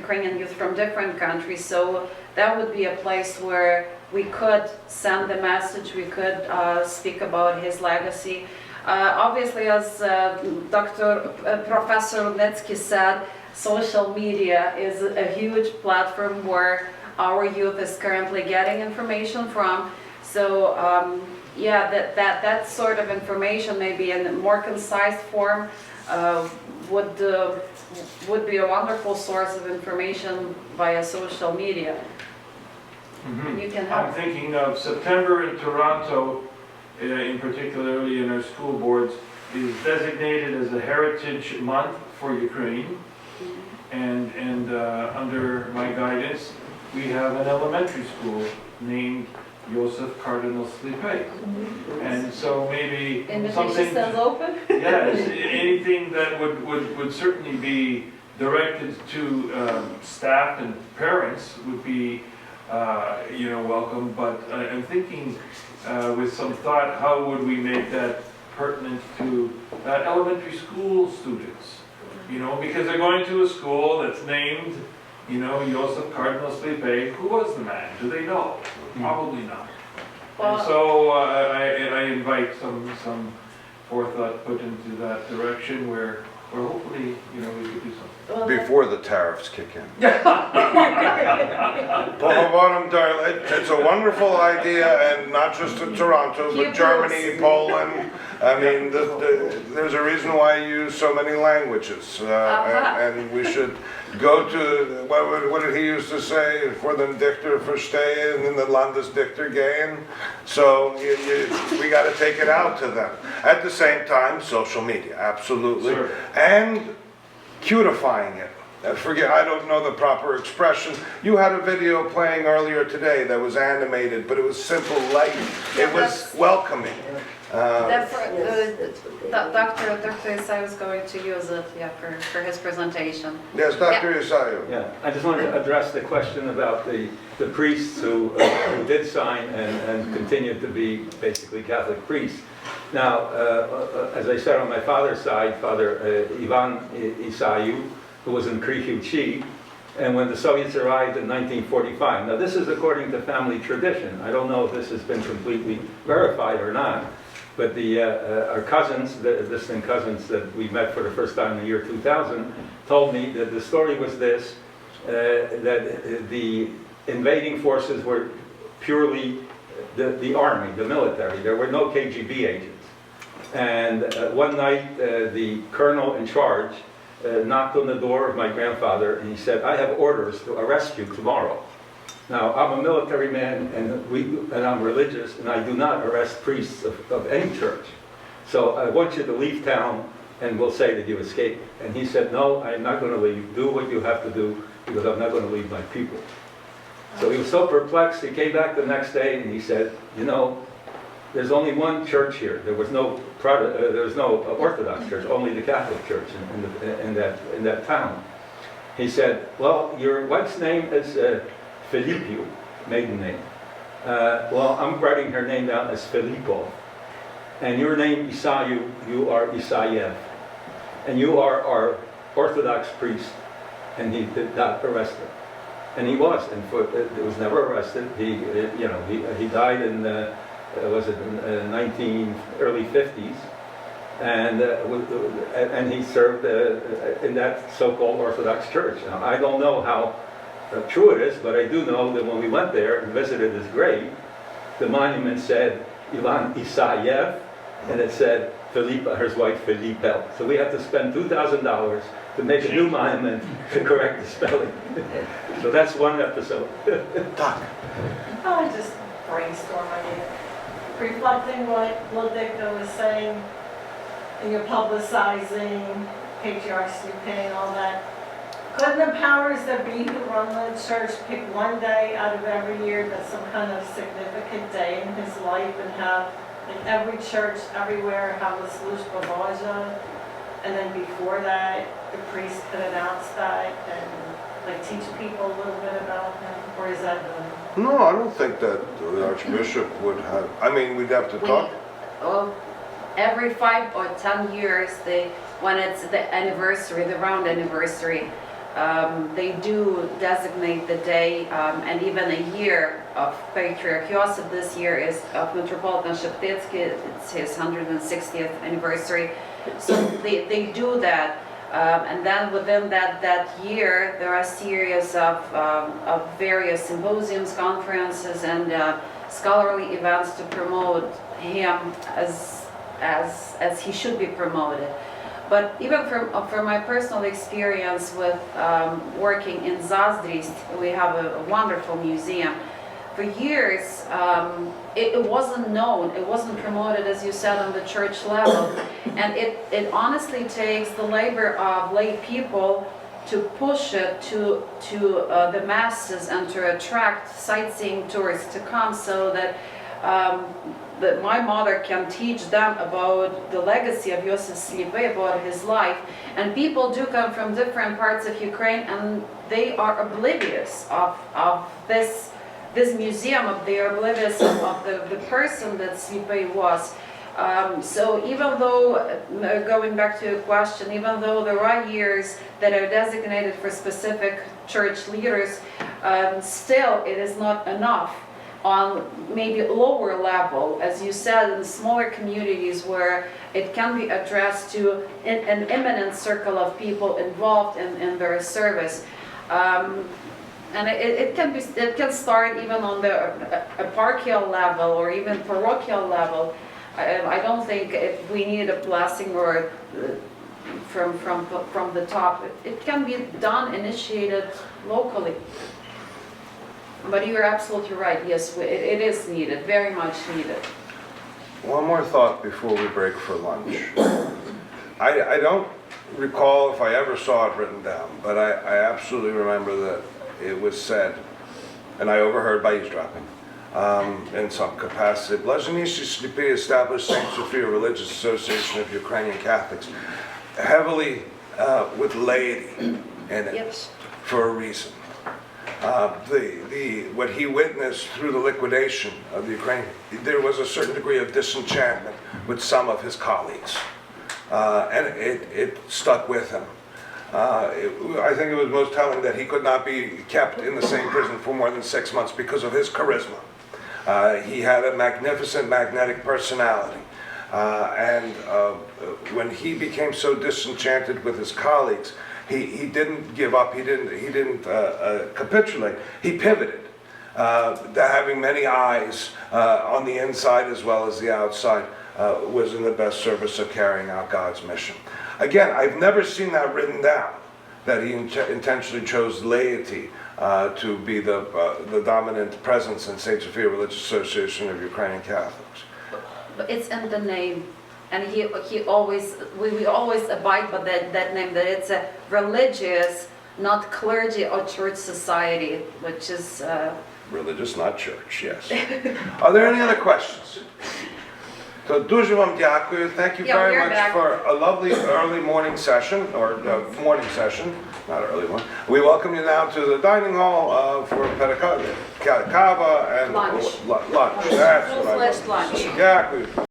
Ukrainian youth from different countries. So that would be a place where we could send the message, we could speak about his legacy. Obviously, as Professor Lunetsky said, social media is a huge platform where our youth is currently getting information from. So yeah, that sort of information, maybe in a more concise form, would be a wonderful source of information via social media. Mm-hmm. You can help. I'm thinking of September in Toronto, in particularly in our school boards, is designated as a Heritage Month for Ukraine. And under my guidance, we have an elementary school named Joseph Cardinal Slipy. And so maybe Invitation stands open? yes, anything that would certainly be directed to staff and parents would be welcome. But I'm thinking with some thought, how would we make that pertinent to elementary school students? Because they're going to a school that's named, Joseph Cardinal Slipy. Who was the man? Do they know? Probably not. Well, And so I invite some forethought put into that direction where hopefully, we could do something. well, Before the tariffs kick in. It's a wonderful idea, and not just in Toronto, but Germany, Poland. I mean, there's a reason why you use so many languages, and we should go to, what did he used to say, for den Dichter verstehen and the Landesdichter gehen. So we got to take it out to them. At the same time, social media, absolutely. Sure. And cutifying it. I don't know the proper expression. You had a video playing earlier today that was animated, but it was simple, light. It was welcoming. Dr. Isai was going to use it, for his presentation. Yes, Dr. Isai. Yeah, I just wanted to address the question about the priests who did sign and continued to be basically Catholic priests. Now, as I said on my father's side, Father Ivan Isayu, who was in Krihuchi, and when the Soviets arrived in 1945. Now, this is according to family tradition. I don't know if this has been completely verified or not, but our cousins, the distant cousins that we met for the first time in the year 2000, told me that the story was this, that the invading forces were purely the army, the military. There were no KGB agents. And one night, the colonel in charge knocked on the door of my grandfather, and he said, "I have orders to arrest you tomorrow." Now, I'm a military man, and I'm religious, and I do not arrest priests of any church. So I want you to leave town, and we'll say that you escaped. And he said, "No, I'm not going to leave. Do what you have to do, because I'm not going to leave my people." So he was so perplexed, he came back the next day, and he said, there's only one church here. There was no Orthodox church, only the Catholic church in that town. He said, "Well, your wife's name is Filippiou, maiden name. Well, I'm writing her name down as Filippo. And your name, Isayu, you are Isayev. And you are our Orthodox priest." And he did not arrest her. And he was, and he was never arrested. He died in, was it in early 50s, and he served in that so-called Orthodox church. Now, I don't know how true it is, but I do know that when we went there and visited his grave, the monument said Ivan Isayev, and it said Felipa, his wife Filipel. So we had to spend $2,000 to make a new monument to correct the spelling. So that's one episode. I just brainstorm idea. Reflecting what Ludwika was saying, and you're publicizing Patriarch Stupe and all that. Couldn't the powers that be who run the church pick one day out of every year that's some kind of significant day in his life and have, in every church, everywhere, have a slushka vaja? And then before that, the priest could announce that and like teach people a little bit about him? Or is that the... No, I don't think that the Archbishop would have, I mean, we'd have to talk. Every 5 or 10 years, when it's the anniversary, the round anniversary, they do designate the day and even a year of Patriarch Yosef. This year is of Metropolitan Sheptetsky, it's his 160th anniversary. So they do that. And then within that year, there are a series of various symposiums, conferences, and scholarly events to promote him as he should be promoted. But even from my personal experience with working in Zazdrist, we have a wonderful museum. For years, it wasn't known, it wasn't promoted, as you said, on the church level. And it honestly takes the labor of lay people to push it to the masses and to attract sightseeing tourists to come, so that my mother can teach them about the legacy of Yosef Slipe, about his life. And people do come from different parts of Ukraine, and they are oblivious of this museum, they are oblivious of the person that Slipe was. So even though, going back to your question, even though there are years that are designated for specific church leaders, still it is not enough. On maybe lower level, as you said, in smaller communities where it can be addressed to an imminent circle of people involved in their service. And it can start even on the eparchial level or even parochial level. I don't think we need a blessing or from the top. It can be done, initiated locally. But you're absolutely right. Yes, it is needed, very much needed. One more thought before we break for lunch. I don't recall if I ever saw it written down, but I absolutely remember that it was said, and I overheard by eavesdropping, in some capacity. Blazhenishi Slipi established St. Sophia Religious Association of Ukrainian Catholics, heavily with laity in it, Yes. for a reason. What he witnessed through the liquidation of the Ukraine, there was a certain degree of disenchantment with some of his colleagues, and it stuck with him. I think it was most telling that he could not be kept in the same prison for more than 6 months because of his charisma. He had a magnificent, magnetic personality. And when he became so disenchanted with his colleagues, he didn't give up, he didn't capitulate, he pivoted. Having many eyes on the inside as well as the outside was in the best service of carrying out God's mission. Again, I've never seen that written down, that he intentionally chose laity to be the dominant presence in St. Sophia Religious Association of Ukrainian Catholics. But it's in the name, and we always abide by that name, that it's a religious, not clergy or church society, which is... Religious, not church, yes. Are there any other questions? So, дуже вам дякую. Thank you very much for a lovely early morning session, or morning session, not early one. We welcome you now to the dining hall for Persecuted, kava and lunch. Lunch. That's what I Full-fledged lunch. Дякую.